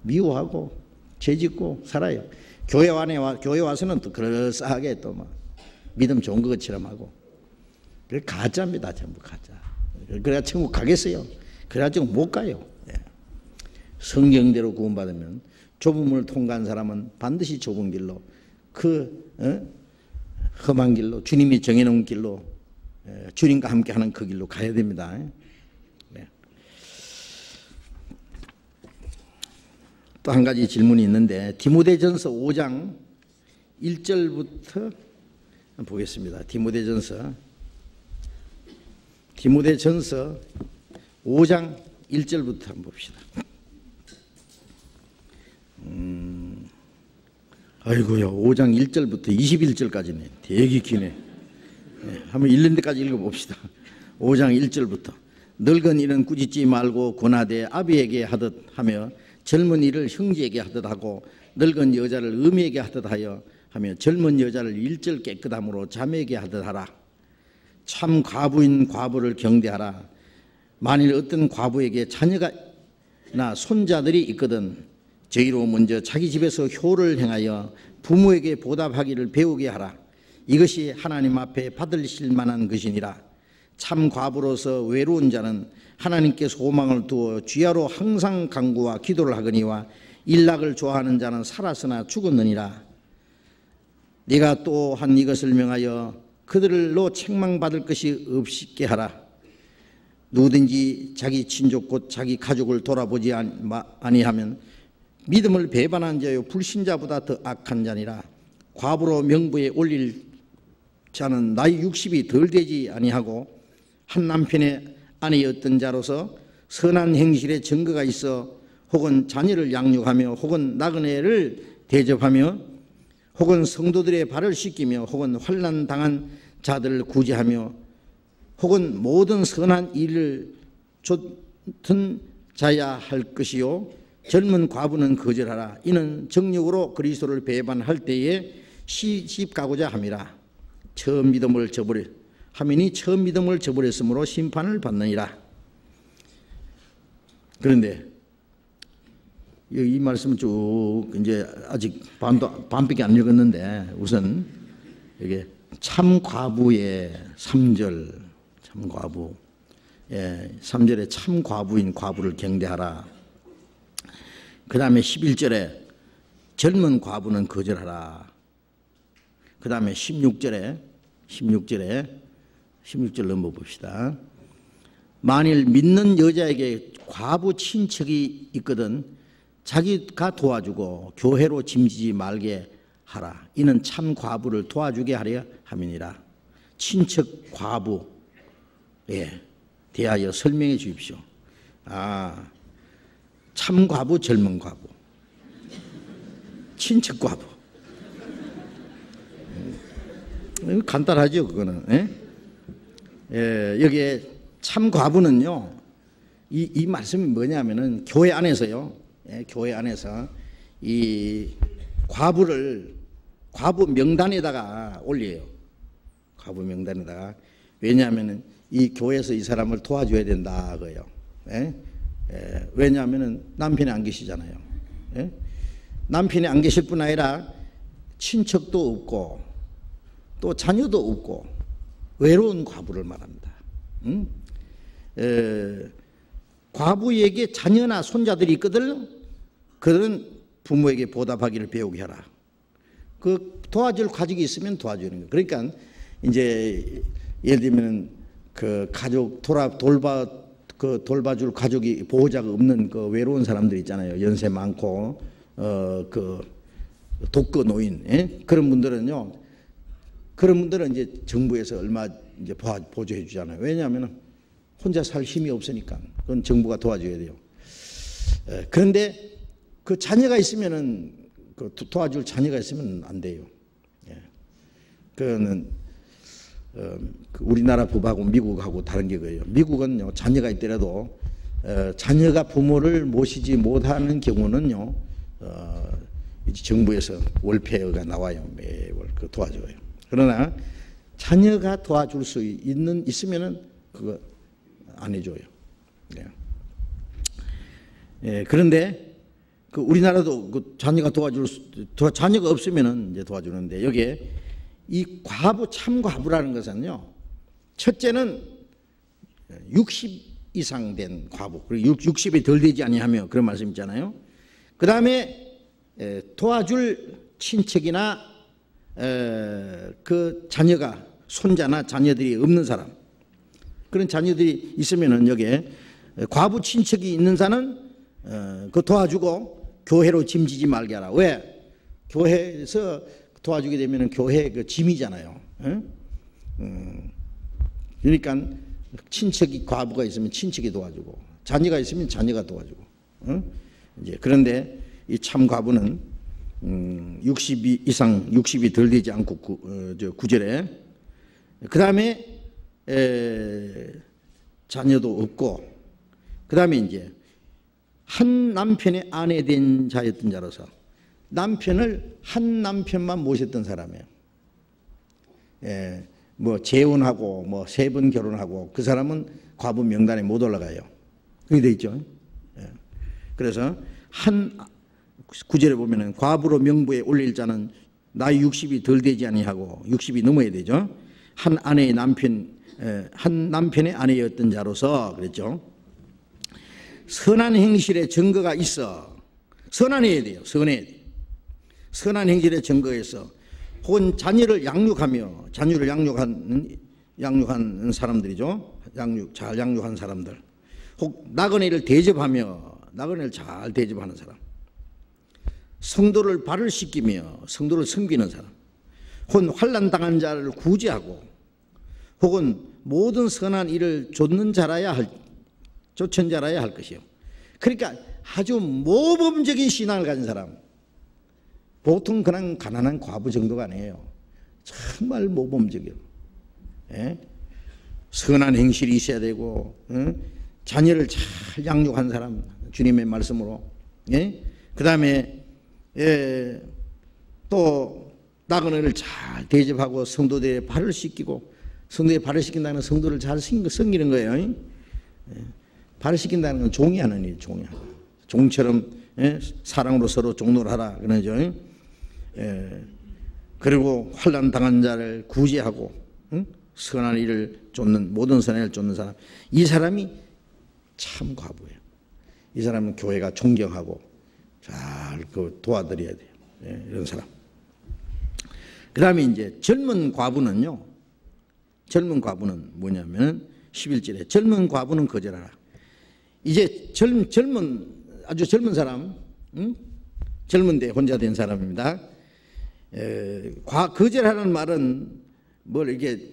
미워하고 죄짓고 살아요. 교회 와서는 또 그럴싸하게 또 막 믿음 좋은 것처럼 하고 그래 가짜입니다. 전부 가짜. 그래야 천국 가겠어요. 그래가지고 못 가요. 성경대로 구원받으면 좁은 문을 통과한 사람은 반드시 좁은 길로 험한 길로 주님이 정해놓은 길로 주님과 함께하는 그 길로 가야 됩니다. 네. 또 한 가지 질문이 있는데 디모데전서 5장 1절부터 보겠습니다. 디모데전서 5장 1절부터 한번 봅시다. 아이고야 5장 1절부터 21절까지네. 되게 기네. 네, 한번 읽는 데까지 읽어봅시다. 5장 1절부터 늙은 이는 꾸짖지 말고 권하되 아비에게 하듯 하며 젊은 이를 형제에게 하듯 하고 늙은 여자를 어미에게 하듯 하며 젊은 여자를 일절 깨끗함으로 자매에게 하듯 하라. 참 과부인 과부를 경대하라. 만일 어떤 과부에게 자녀가 나 손자들이 있거든 저희로 먼저 자기 집에서 효를 행하여 부모에게 보답하기를 배우게 하라. 이것이 하나님 앞에 받으실 만한 것이니라. 참 과부로서 외로운 자는 하나님께 소망을 두어 주야로 항상 간구와 기도를 하거니와 일락을 좋아하는 자는 살았으나 죽었느니라. 네가 또한 이것을 명하여 그들로 책망받을 것이 없게 하라. 누구든지 자기 친족 곧 자기 가족을 돌아보지 아니하면 믿음을 배반한 자요 불신자보다 더 악한 자니라. 과부로 명부에 올릴 자는 나이 60이 덜 되지 아니하고 한 남편의 아내였던 자로서 선한 행실에 증거가 있어 혹은 자녀를 양육하며 혹은 나그네를 대접하며 혹은 성도들의 발을 씻기며 혹은 환난 당한 자들을 구제하며 혹은 모든 선한 일을 좇은 자야 할 것이요 젊은 과부는 거절하라. 이는 정력으로 그리스도를 배반할 때에 시집 가고자 함이라. 처음 믿음을 저버렸으므로 심판을 받느니라. 그런데 이 말씀은 쭉 이제 아직 반밖에 안 읽었는데 우선 이게 참 과부의 3절 참 과부 3절에 참 과부인 과부를 경대하라. 그 다음에 11절에 젊은 과부는 거절하라. 그 다음에 16절 넘어봅시다. 만일 믿는 여자에게 과부 친척이 있거든 자기가 도와주고 교회로 짐지지 말게 하라. 이는 참 과부를 도와주게 하려 함이니라. 친척 과부 대하여 설명해 주십시오. 참 과부, 젊은 과부, 친척 과부. 간단하죠, 그거는. 여기에 참 과부는요, 이 말씀이 뭐냐면은 교회 안에서요, 교회 안에서 이 과부를 과부 명단에다가 올려요. 과부 명단에다가. 왜냐하면은 이 교회에서 이 사람을 도와줘야 된다 그래요. 왜냐하면은 남편이 안 계시잖아요. 남편이 안 계실 뿐 아니라 친척도 없고 또 자녀도 없고 외로운 과부를 말합니다. 과부에게 자녀나 손자들이 있거든 그들은 부모에게 보답하기를 배우게 하라. 그 도와줄 가족이 있으면 도와주는 거예요. 그러니까 이제 예를 들면 그 가족 돌봐줄 가족이 보호자가 없는 그 외로운 사람들 있잖아요. 연세 많고 그 독거 노인 그런 분들은요. 그런 분들은 이제 정부에서 얼마 이제 보조해 주잖아요. 왜냐하면 혼자 살 힘이 없으니까 그건 정부가 도와줘야 돼요. 그런데 그 자녀가 있으면은 그 도와줄 자녀가 있으면 안 돼요. 그거는 우리나라 법하고 미국하고 다른 게 그래요. 미국은요 자녀가 있더라도 자녀가 부모를 모시지 못하는 경우는요 이제 정부에서 월페가 나와요. 매월 그 도와줘요. 그러나 자녀가 도와줄 수 있으면은 그거 안 해줘요. 그런데 그 우리나라도 그 자녀가 자녀가 없으면은 이제 도와주는데 여기에 이 과부 참 과부라는 것은요 첫째는 60 이상 된 과부 그리고 60이 덜 되지 아니하며 그런 말씀 있잖아요. 그 다음에 도와줄 친척이나 그 자녀가 손자나 자녀들이 없는 사람 그런 자녀들이 있으면은 여기에 과부 친척이 있는 사람은 그 도와주고 교회로 짐지지 말게 하라. 왜? 교회에서 도와주게 되면 교회 그 짐이잖아요. 그러니까 친척이 과부가 있으면 친척이 도와주고 자녀가 있으면 자녀가 도와주고. 이제 그런데 이 참 과부는 60이 이상 60이 덜 되지 않고 9절에 그 다음에 자녀도 없고 그 다음에 이제 한 남편의 아내 된 자였던 자로서 남편을 한 남편만 모셨던 사람이에요. 뭐 재혼하고 뭐 3번 결혼하고 그 사람은 과부 명단에 못 올라가요. 그게 돼 있죠. 그래서 한 9절에 보면은 과부로 명부에 올릴 자는 나이 60이 덜 되지 아니하고 60이 넘어야 되죠. 한 남편의 아내였던 자로서 그랬죠. 선한 행실의 증거가 있어. 선한해야 돼요. 선해야 돼요. 선한 행실의 증거에서 혹은 자녀를 양육하며 자녀를 양육하는 사람들이죠. 잘 양육한 사람들. 혹 나그네를 대접하며 나그네를 잘 대접하는 사람. 성도를 발을 씻기며 성도를 섬기는 사람. 혹은 환난 당한 자를 구제하고 혹은 모든 선한 일을 좇는 자라야 할 것이요. 그러니까 아주 모범적인 신앙을 가진 사람. 보통 그냥 가난한 과부 정도가 아니에요. 정말 모범적이에요. 선한 행실이 있어야 되고 자녀를 잘 양육한 사람 주님의 말씀으로. 그 다음에 또 나그네를 잘 대접하고 성도들의 발을 씻기고 성도의 발을 씻긴다는 건 성도를 잘 섬기는 거예요. 발을 씻긴다는 건 종이 하는 일, 종이 하는 일. 종처럼 사랑으로 서로 종노를 하라 그러죠. 그리고 환난 당한 자를 구제하고 선한 일을 쫓는, 모든 선한 일을 쫓는 사람, 이 사람이 참 과부예요. 이 사람은 교회가 존경하고 잘 도와드려야 돼요. 예, 이런 사람. 그 다음에 이제 젊은 과부는요, 젊은 과부는 뭐냐면 11절에 젊은 과부는 거절하라. 이제 아주 젊은 사람, 젊은데 혼자 된 사람입니다. 거절하라는 말은 뭘 이게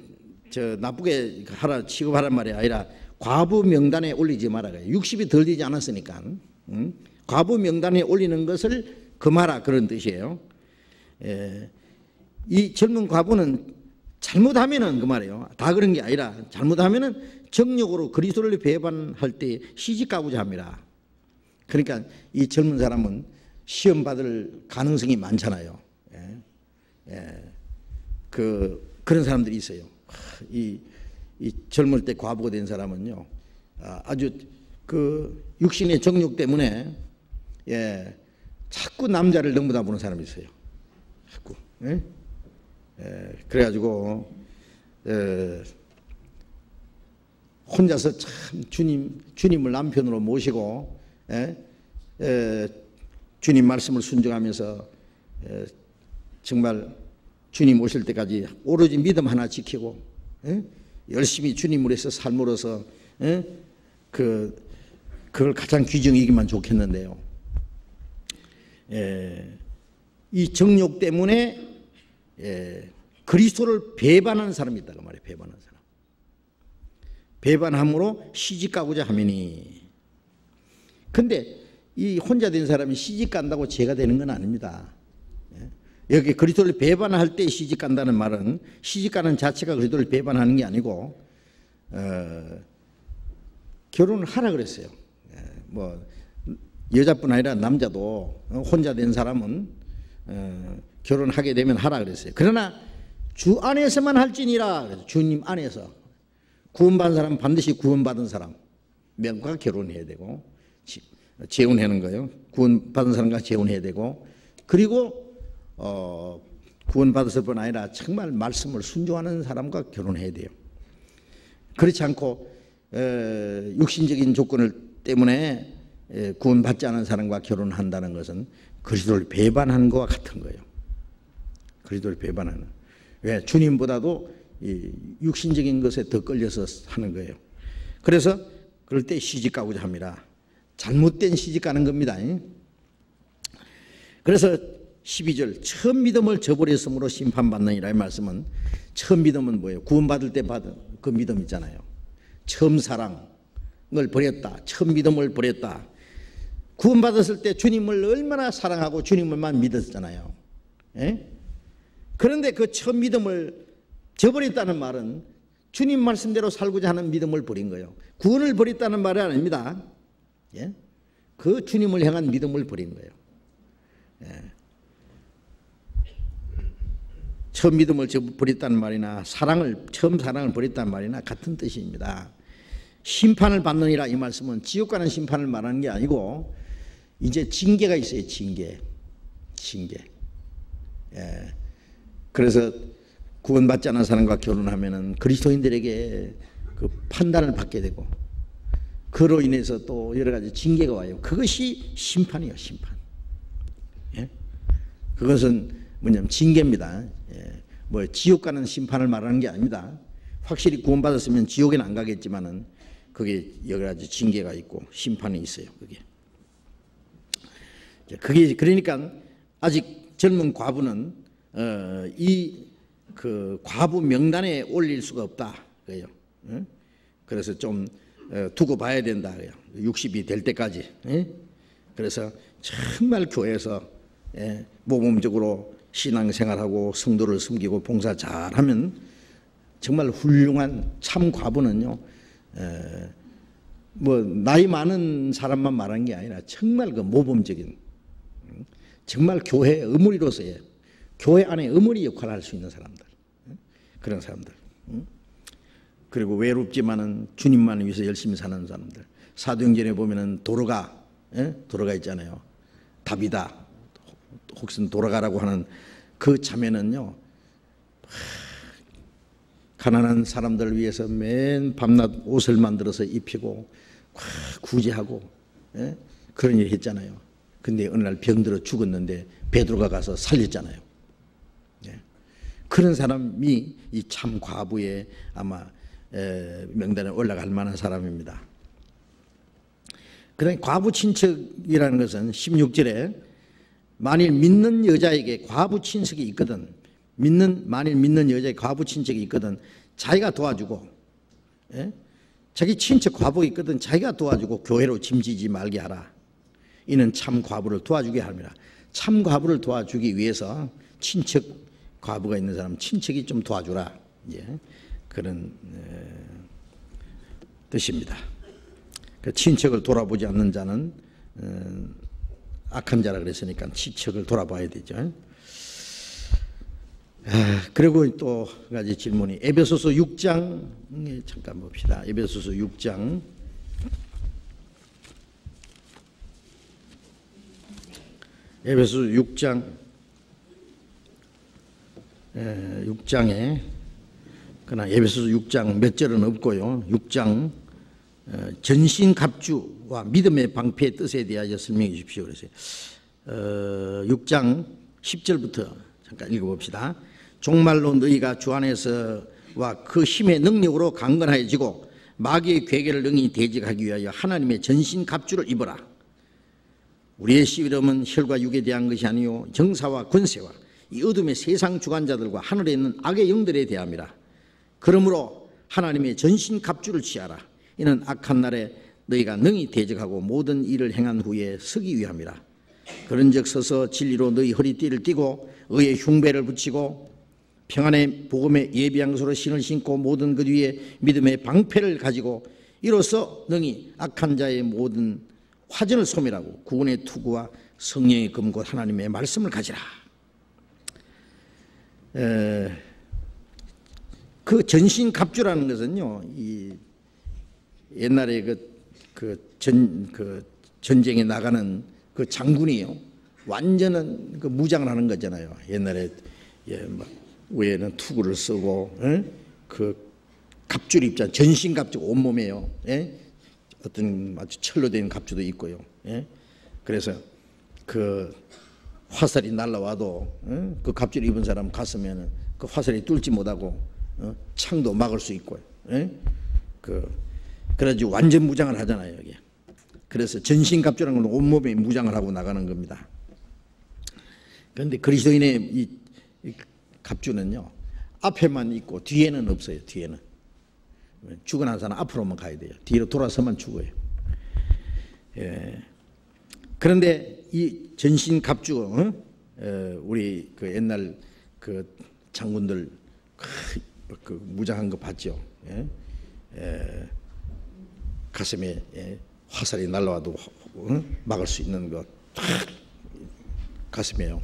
나쁘게 취급하란 말이 아니라 과부 명단에 올리지 마라. 60이 덜 되지 않았으니까 과부 명단에 올리는 것을 금하라, 그런 뜻이에요. 이 젊은 과부는 잘못하면은 그 말이에요. 다 그런 게 아니라 잘못하면은 정욕으로 그리스도를 배반할 때 시집가고자 합니다. 그러니까 이 젊은 사람은 시험 받을 가능성이 많잖아요. 그런 사람들이 있어요. 이 젊을 때 과부가 된 사람은요, 아주 육신의 정욕 때문에 자꾸 남자를 넘보다 보는 사람이 있어요. 자꾸. 그래가지고 혼자서 참 주님을 남편으로 모시고 주님 말씀을 순종하면서 정말 주님 오실 때까지 오로지 믿음 하나 지키고 열심히 주님을 위해서 삶으로서 그걸 가장 귀중이기만 좋겠는데요. 이 정욕 때문에 그리스도를 배반하는 사람이 있다 그 말이에요. 배반하는 사람. 배반함으로 시집가고자 하매니. 근데 이 혼자 된 사람이 시집간다고 죄가 되는 건 아닙니다. 여기 그리스도를 배반할 때 시집간다는 말은 시집가는 자체가 그리스도를 배반하는 게 아니고 결혼을 하라 그랬어요. 뭐 여자뿐 아니라 남자도 혼자 된 사람은 결혼하게 되면 하라 그랬어요. 그러나 주 안에서만 할지니라. 주님 안에서 구원받은 사람은 반드시 구원받은 사람 명과 결혼해야 되고, 재혼하는 거예요. 구원받은 사람과 재혼해야 되고, 그리고 구원받았을 뿐 아니라 정말 말씀을 순종하는 사람과 결혼해야 돼요. 그렇지 않고 육신적인 조건을 때문에 구원받지 않은 사람과 결혼한다는 것은 그리스도를 배반하는 것과 같은 거예요. 그리스도를 배반하는. 왜? 주님보다도 이 육신적인 것에 더 끌려서 하는 거예요. 그래서 그럴 때 시집가고자 합니다. 잘못된 시집가는 겁니다. 그래서 12절 처음 믿음을 저버렸으므로 심판받느니라. 이 말씀은 처음 믿음은 뭐예요? 구원받을 때 받은 그 믿음 있잖아요. 처음 사랑을 버렸다. 처음 믿음을 버렸다. 구원받았을 때 주님을 얼마나 사랑하고 주님을만 믿었잖아요. 그런데 그 처음 믿음을 저버렸다는 말은 주님 말씀대로 살고자 하는 믿음을 버린 거예요. 구원을 버렸다는 말이 아닙니다. 그 주님을 향한 믿음을 버린 거예요. 처음 믿음을 버렸다는 말이나 처음 사랑을 버렸다는 말이나 같은 뜻입니다. 심판을 받느니라. 이 말씀은 지옥 가는 심판을 말하는 게 아니고 이제 징계가 있어요. 징계. 그래서 구원받지 않은 사람과 결혼하면은 그리스도인들에게 그 판단을 받게 되고, 그로 인해서 또 여러 가지 징계가 와요. 그것이 심판이에요. 심판. 그것은 뭐냐면 징계입니다. 뭐 지옥 가는 심판을 말하는 게 아닙니다. 확실히 구원받았으면 지옥에는 안 가겠지만은 그게 여러 가지 징계가 있고 심판이 있어요. 그게 그러니까 아직 젊은 과부는 그 과부 명단에 올릴 수가 없다 그래요. 그래서 좀 두고 봐야 된다 그래요. 60이 될 때까지. 그래서 정말 교회에서 모범적으로 신앙생활하고 성도를 섬기고 봉사 잘하면 정말 훌륭한 참 과부는요, 뭐 나이 많은 사람만 말하는 게 아니라 정말 그 모범적인, 정말 교회 의무리로서의, 교회 안에 의무리 역할을 할 수 있는 사람들, 그런 사람들. 그리고 외롭지만은 주님만을 위해서 열심히 사는 사람들. 사도행전에 보면은 도로가 있잖아요. 답이다. 혹시 돌아가라고 하는 그 자매는요, 가난한 사람들을 위해서 맨 밤낮 옷을 만들어서 입히고 구제하고 그런 일 했잖아요. 근데 어느 날 병들어 죽었는데 베드로가 가서 살렸잖아요. 그런 사람이 이 참 과부의 아마 명단에 올라갈 만한 사람입니다. 그런 과부 친척이라는 것은 16절에 만일 믿는 여자에게 과부 친척이 있거든, 만일 믿는 여자에게 과부 친척이 있거든 자기가 도와주고, 자기 친척 과부가 있거든 자기가 도와주고 교회로 짐지지 말게 하라. 이는 참 과부를 도와주게 합니다. 참 과부를 도와주기 위해서 친척 과부가 있는 사람 친척이 좀 도와주라. 그런 뜻입니다. 그 친척을 돌아보지 않는 자는 악한 자라 그랬으니까 친척을 돌아봐야 되죠. 그리고 또 한 가지 질문이 에베소서 6장 잠깐 봅시다. 에베소서 6장 에베소서 6장에 그러나 에베소서 6장 몇 절은 없고요. 6장 전신갑주와 믿음의 방패의 뜻에 대하여 설명해 주십시오. 그래서 6장 10절부터 잠깐 읽어봅시다. 종말로 너희가 주 안에서와 그 힘의 능력으로 강건하여지고 마귀의 괴계를 능히 대적하기 위하여 하나님의 전신갑주를 입어라. 우리의 씨름은 혈과 육에 대한 것이 아니요 정사와 권세와 이 어둠의 세상 주관자들과 하늘에 있는 악의 영들에 대함이라. 그러므로 하나님의 전신갑주를 취하라. 이는 악한 날에 너희가 능히 대적하고 모든 일을 행한 후에 서기 위함이라. 그런즉 서서 진리로 너희 허리띠를 띠고 의의 흉배를 붙이고 평안의 복음에 예비한 것으로 신을 신고 모든 그 위에 믿음의 방패를 가지고 이로써 능히 악한 자의 모든 화전을 소멸하고 구원의 투구와 성령의 검 곧 하나님의 말씀을 가지라. 그 전신갑주라는 것은요, 이 옛날에 그 전쟁에 나가는 그 장군이요, 완전한 그 무장을 하는 거잖아요. 옛날에 막 위에는 투구를 쓰고, 그 갑주를 입잖아요. 전신갑주 온몸에요. 어떤 아주 철로 된 갑주도 있고요. 그래서 그 화살이 날라와도 그 갑주를 입은 사람 가슴에는 그 화살이 뚫지 못하고 창도 막을 수 있고요. 그래가지고 완전 무장을 하잖아요. 여기. 그래서 전신갑주라는 건 온몸에 무장을 하고 나가는 겁니다. 그런데 그리스도인의 이 갑주는요, 앞에만 있고 뒤에는 없어요. 뒤에는 죽어 난 사람 앞으로만 가야 돼요. 뒤로 돌아서만 죽어요. 그런데 이 전신갑주, 우리 그 옛날 그 장군들 그 무장한 거 봤죠? 가슴에 화살이 날라와도 막을 수 있는 거 가슴에요.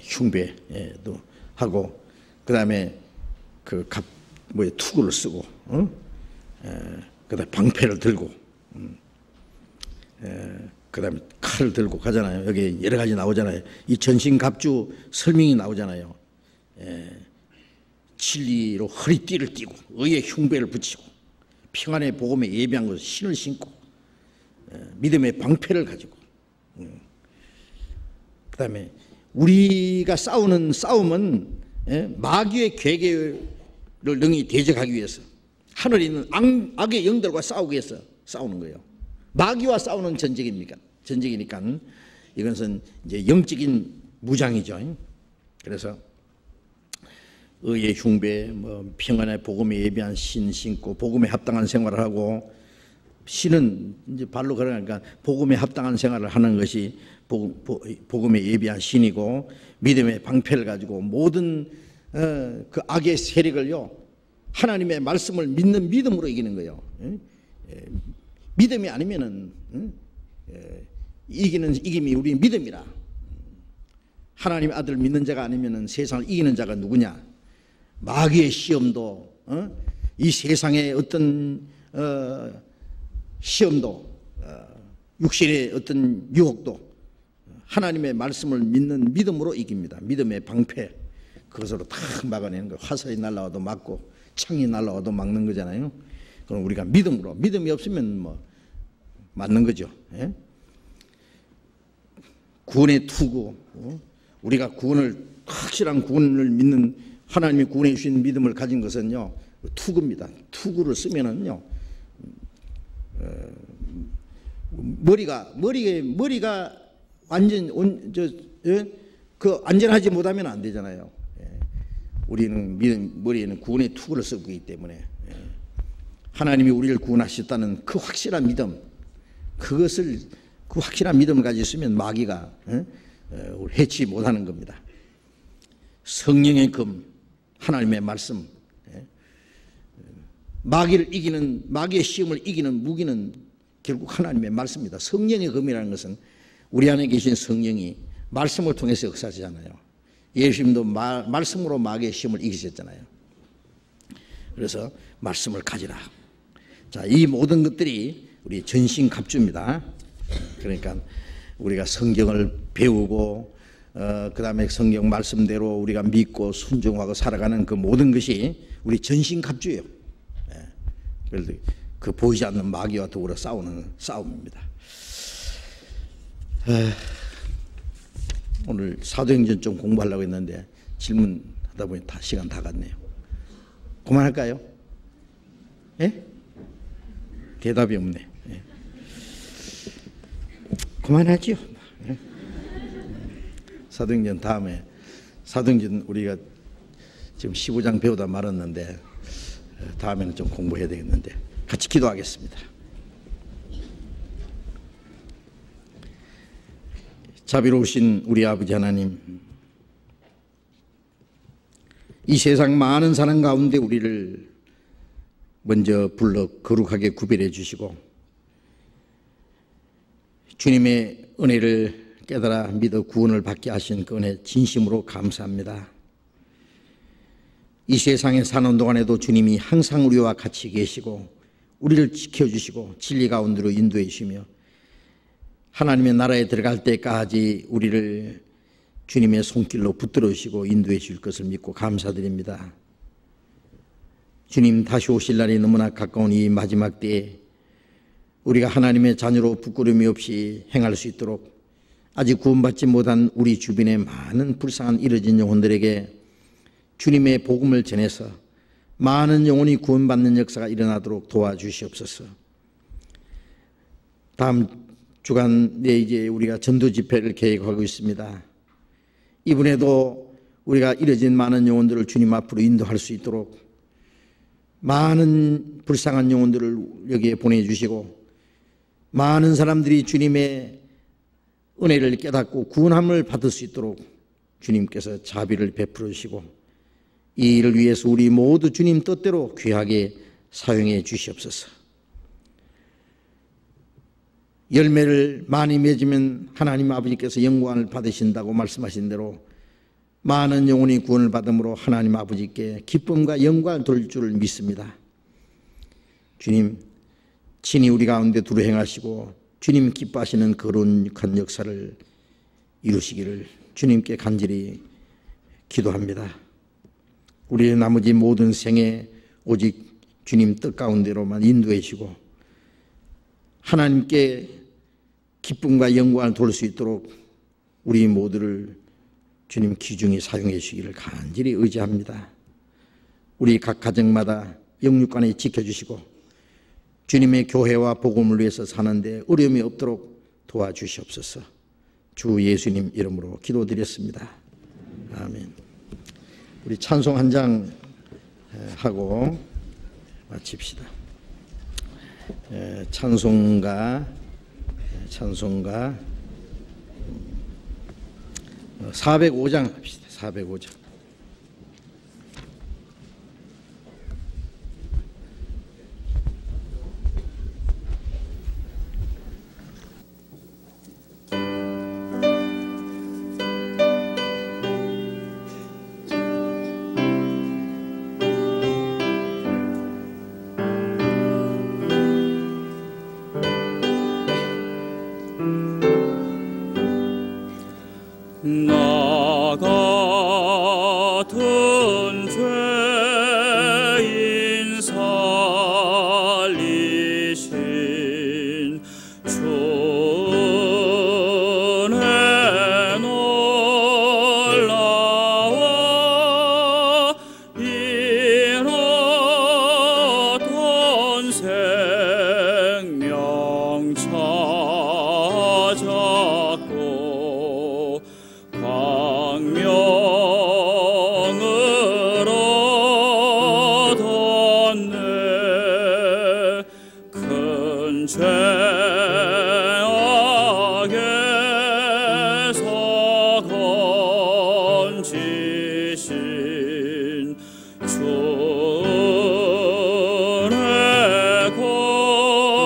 흉배도 하고, 그 다음에 그 투구를 쓰고, 그 다음에 방패를 들고, 그 다음에 칼을 들고 가잖아요. 여기 여러 가지 나오잖아요. 이 전신갑주 설명이 나오잖아요. 진리로 허리띠를 띠고 의의 흉배를 붙이고 평안의 복음에 예비한 것을 신을 신고 믿음의 방패를 가지고, 그 다음에 우리가 싸우는 싸움은 마귀의 괴계를 능히 대적하기 위해서 하늘에 있는 악의 영들과 싸우기 위해서 싸우는 거예요. 마귀와 싸우는 전쟁이니까 이것은 이제 영적인 무장이죠. 그래서 의의 흉배, 평안의 복음에 예비한 신 신고 복음에 합당한 생활을 하고, 신은 이제 발로 걸어가니까 복음에 합당한 생활을 하는 것이 복음에 예비한 신이고, 믿음의 방패를 가지고 모든 그 악의 세력을요, 하나님의 말씀을 믿는 믿음으로 이기는 거예요. 믿음이 아니면은 이김이 우리 믿음이라. 하나님의 아들 믿는 자가 아니면은 세상을 이기는 자가 누구냐? 마귀의 시험도, 이 세상의 어떤 시험도, 육신의 어떤 유혹도 하나님의 말씀을 믿는 믿음으로 이깁니다. 믿음의 방패, 그것으로 탁 막아내는 거예요. 화살이 날라와도 막고 창이 날아와도 막는 거잖아요. 그럼 우리가 믿음으로, 믿음이 없으면 뭐 맞는 거죠. 예? 구원의 투구, 우리가 구원을, 확실한 구원을 믿는, 하나님이 구원해 주신 믿음을 가진 것은요, 투구입니다. 투구를 쓰면은요, 머리가 완전 그 안전하지 못하면 안 되잖아요. 우리는 머리에는 구원의 투구를 쓰고 있기 때문에 하나님이 우리를 구원하셨다는 그 확실한 믿음, 그 확실한 믿음을 가지고 있으면 마귀가 해치 못하는 겁니다. 성령의 검, 하나님의 말씀, 마귀의 시험을 이기는 무기는 결국 하나님의 말씀입니다. 성령의 검이라는 것은 우리 안에 계신 성령이 말씀을 통해서 역사하잖아요. 예수님도 말씀으로 마귀의 시험을 이기셨잖아요. 그래서 말씀을 가지라. 자, 이 모든 것들이 우리 전신갑주입니다. 그러니까 우리가 성경을 배우고 그 다음에 성경 말씀대로 우리가 믿고 순종하고 살아가는 그 모든 것이 우리 전신갑주예요. 그래서 그 보이지 않는 마귀와 더불어 싸우는 싸움입니다. 오늘 사도행전 좀 공부하려고 했는데 질문하다 보니 시간 다 갔네요. 그만할까요? 예? 대답이 없네. 예. 그만하지요. 예. 사도행전 다음에, 사도행전 우리가 지금 15장 배우다 말았는데 다음에는 좀 공부해야 되겠는데 같이 기도하겠습니다. 자비로우신 우리 아버지 하나님, 이 세상 많은 사람 가운데 우리를 먼저 불러 거룩하게 구별해 주시고 주님의 은혜를 깨달아 믿어 구원을 받게 하신 그 은혜 진심으로 감사합니다. 이 세상에 사는 동안에도 주님이 항상 우리와 같이 계시고 우리를 지켜주시고 진리 가운데로 인도해 주시며 하나님의 나라에 들어갈 때까지 우리를 주님의 손길로 붙들어 주시고 인도해 주실 것을 믿고 감사드립니다. 주님 다시 오실 날이 너무나 가까운 이 마지막 때에 우리가 하나님의 자녀로 부끄러움이 없이 행할 수 있도록 아직 구원받지 못한 우리 주변의 많은 불쌍한 이뤄진 영혼들에게 주님의 복음을 전해서 많은 영혼이 구원받는 역사가 일어나도록 도와주시옵소서. 다음 주간에 이제 우리가 전도 집회를 계획하고 있습니다. 이번에도 우리가 이뤄진 많은 영혼들을 주님 앞으로 인도할 수 있도록 많은 불쌍한 영혼들을 여기에 보내주시고 많은 사람들이 주님의 은혜를 깨닫고 구원함을 받을 수 있도록 주님께서 자비를 베풀어 주시고 이 일을 위해서 우리 모두 주님 뜻대로 귀하게 사용해 주시옵소서. 열매를 많이 맺으면 하나님 아버지께서 영광을 받으신다고 말씀하신 대로 많은 영혼이 구원을 받음으로 하나님 아버지께 기쁨과 영광을 돌릴 줄을 믿습니다. 주님, 친히 우리 가운데 두루 행하시고 주님 기뻐하시는 거룩한 역사를 이루시기를 주님께 간절히 기도합니다. 우리의 나머지 모든 생에 오직 주님 뜻 가운데로만 인도해 주시고 하나님께 기쁨과 영광을 돌릴 수 있도록 우리 모두를 주님 귀중히 사용해 주시기를 간절히 의지합니다. 우리 각 가정마다 영육간에 지켜주시고 주님의 교회와 복음을 위해서 사는데 어려움이 없도록 도와주시옵소서. 주 예수님 이름으로 기도드렸습니다. 아멘. 우리 찬송 한 장 하고 마칩시다. 찬송가 405장 합시다. 405장. 나 같은 죄인 주신 주의 고마워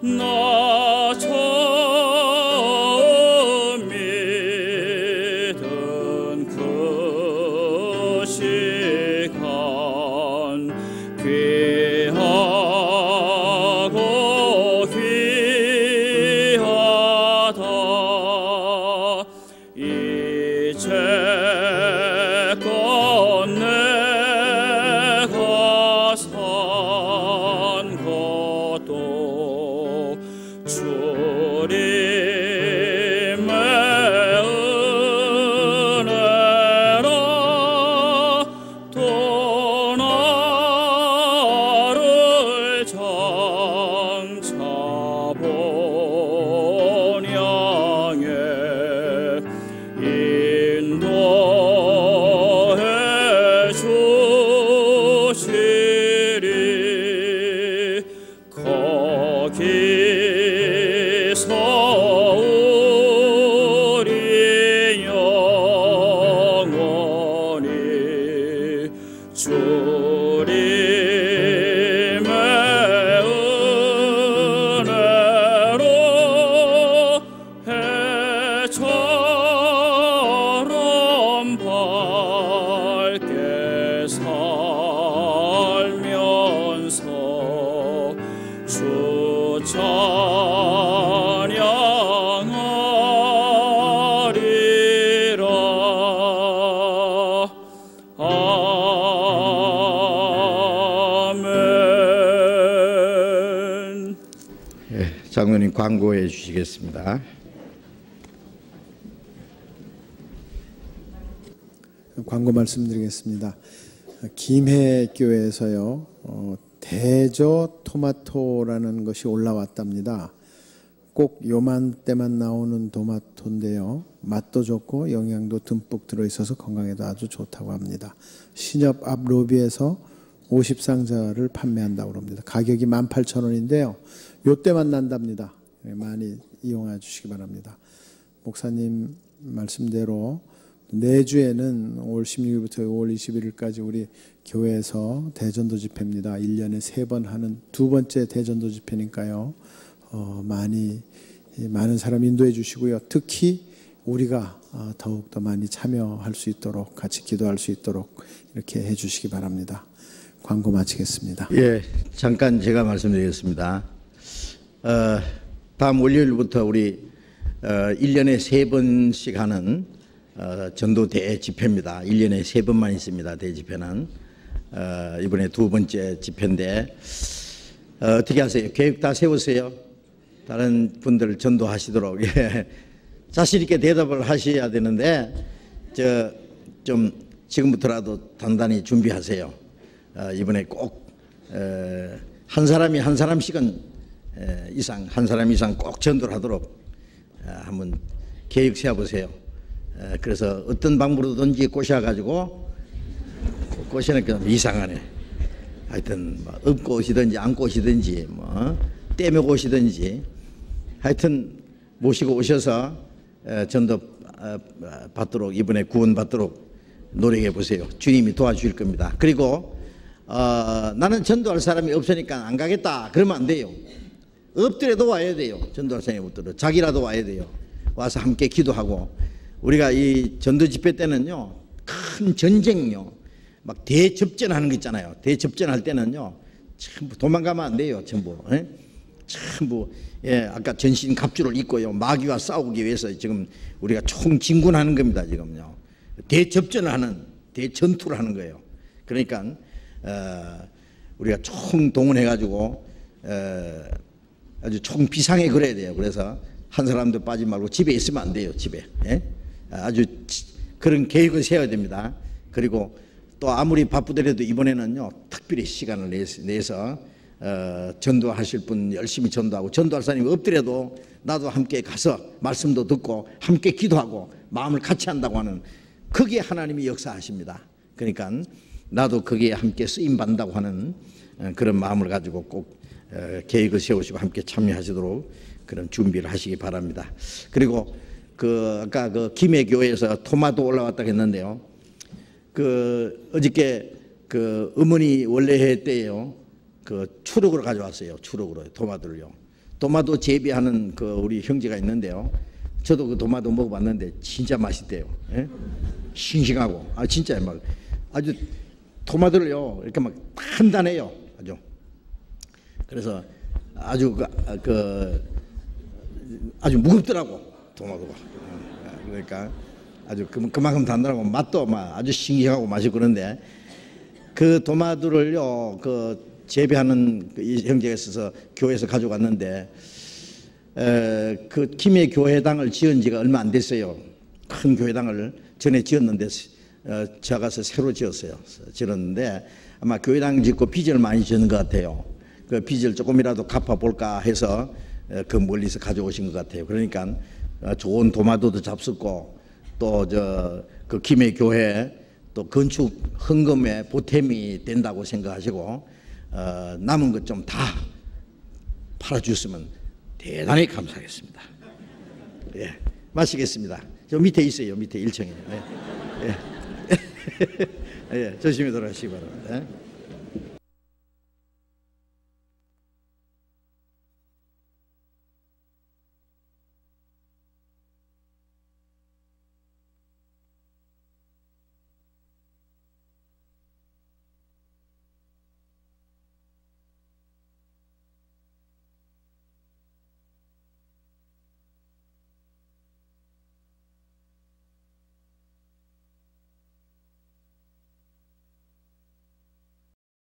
나 처음 믿은 그 시간 귀하고 귀하다 이제껏 내가 산 것도 주님의 은혜라 또 나를 장차 본향에 인도해 주시리 거기서 우리 영원히 주님의 은혜로 해처럼 밝게 살면서 주 찬양하리라. 아멘. 장로님 광고해 주시겠습니다. 광고 말씀드리겠습니다. 김해교회에서요 대저 토마토라는 것이 올라왔답니다. 꼭 요맘때만 나오는 토마토인데요, 맛도 좋고 영양도 듬뿍 들어있어서 건강에도 아주 좋다고 합니다. 신협 앞 로비에서 50상자를 판매한다고 합니다. 가격이 18,000원인데요 요때만 난답니다. 많이 이용해 주시기 바랍니다. 목사님 말씀대로 내주에는 5월 16일부터 5월 21일까지 우리 교회에서 대전도 집회입니다. 1년에 3번 하는 두 번째 대전도 집회니까요. 많은 사람 인도해 주시고요. 특히 우리가 더욱더 많이 참여할 수 있도록, 같이 기도할 수 있도록 이렇게 해 주시기 바랍니다. 광고 마치겠습니다. 예, 잠깐 제가 말씀드리겠습니다. 다음 월요일부터 우리 1년에 3번씩 하는 전도 대집회입니다. 1년에 3번만 있습니다. 대집회는 이번에 두 번째 집회인데 어떻게 하세요? 계획 다 세우세요? 다른 분들 전도하시도록. 예. 자신 있게 대답을 하셔야 되는데 좀 지금부터라도 단단히 준비하세요. 이번에 꼭 한 사람이 한 사람씩은 한 사람 이상 꼭 전도를 하도록 한번 계획 세워보세요. 그래서 어떤 방법으로든지 꼬셔가지고 꼬시니까 이상하네. 하여튼 뭐 업고 오시든지 안고 오시든지 뭐 떼매고 오시든지 하여튼 모시고 오셔서 전도 받도록, 이번에 구원 받도록 노력해 보세요. 주님이 도와주실 겁니다. 그리고 나는 전도할 사람이 없으니까 안 가겠다 그러면 안 돼요. 없더라도 와야 돼요. 전도할 사람이 없더라도 자기라도 와야 돼요. 와서 함께 기도하고, 우리가 이 전도 집회 때는요 큰 전쟁요 막 대접전하는 거 있잖아요. 대접전할 때는요 전부 도망가면 안 돼요. 전부 전부 아까 전신 갑주를 입고요 마귀와 싸우기 위해서 지금 우리가 총진군하는 겁니다. 지금요 대접전을 하는, 대전투를 하는 거예요. 그러니까 우리가 총 동원해 가지고 아주 총 비상에 그래야 돼요. 그래서 한 사람도 빠지지 말고 집에 있으면 안 돼요. 집에 아주 그런 계획을 세워야 됩니다. 그리고 또 아무리 바쁘더라도 이번에는요 특별히 시간을 내서 전도하실 분 열심히 전도하고, 전도할 사람이 없더라도 나도 함께 가서 말씀도 듣고 함께 기도하고 마음을 같이 한다고 하는, 거기에 하나님이 역사하십니다. 그러니까 나도 거기에 함께 쓰임 받는다고 하는 그런 마음을 가지고 꼭 계획을 세우시고 함께 참여하시도록 그런 준비를 하시기 바랍니다. 그리고 그 아까 그 김해 교회에서 토마토 올라왔다 했는데요. 그 어저께 그 어머니 원래 해 때요. 그 추럭으로 가져왔어요. 추럭으로 토마토를요. 토마토 재배하는 그 우리 형제가 있는데요. 저도 그 토마토 먹어봤는데 진짜 맛있대요. 예? 싱싱하고 진짜 막 아주 토마토를요 이렇게 막 단단해요. 아주. 그래서 아주 아주 무겁더라고 토마토가. 그러니까 아주 그만큼 단단하고 맛도 막 아주 싱싱하고 맛있고 그런데 그 토마토를요 그 재배하는 이 형제가 있어서 교회에서 가져갔는데 그 김해 교회당을 지은 지가 얼마 안 됐어요. 큰 교회당을 전에 지었는데 제가 가서 새로 지었는데 아마 교회당 짓고 빚을 많이 지는 것 같아요. 그 빚을 조금이라도 갚아볼까 해서 그 멀리서 가져오신 것 같아요. 그러니까 좋은 토마토도 잡숫고 또 그 김해 교회 또 건축 헌금에 보탬이 된다고 생각하시고 남은 것 좀 다 팔아주시면 대단히 감사하겠습니다. 예, 마시겠습니다. 저 밑에 있어요. 밑에 1층에. 예. 예. 예, 조심히 돌아가시기 바랍니다.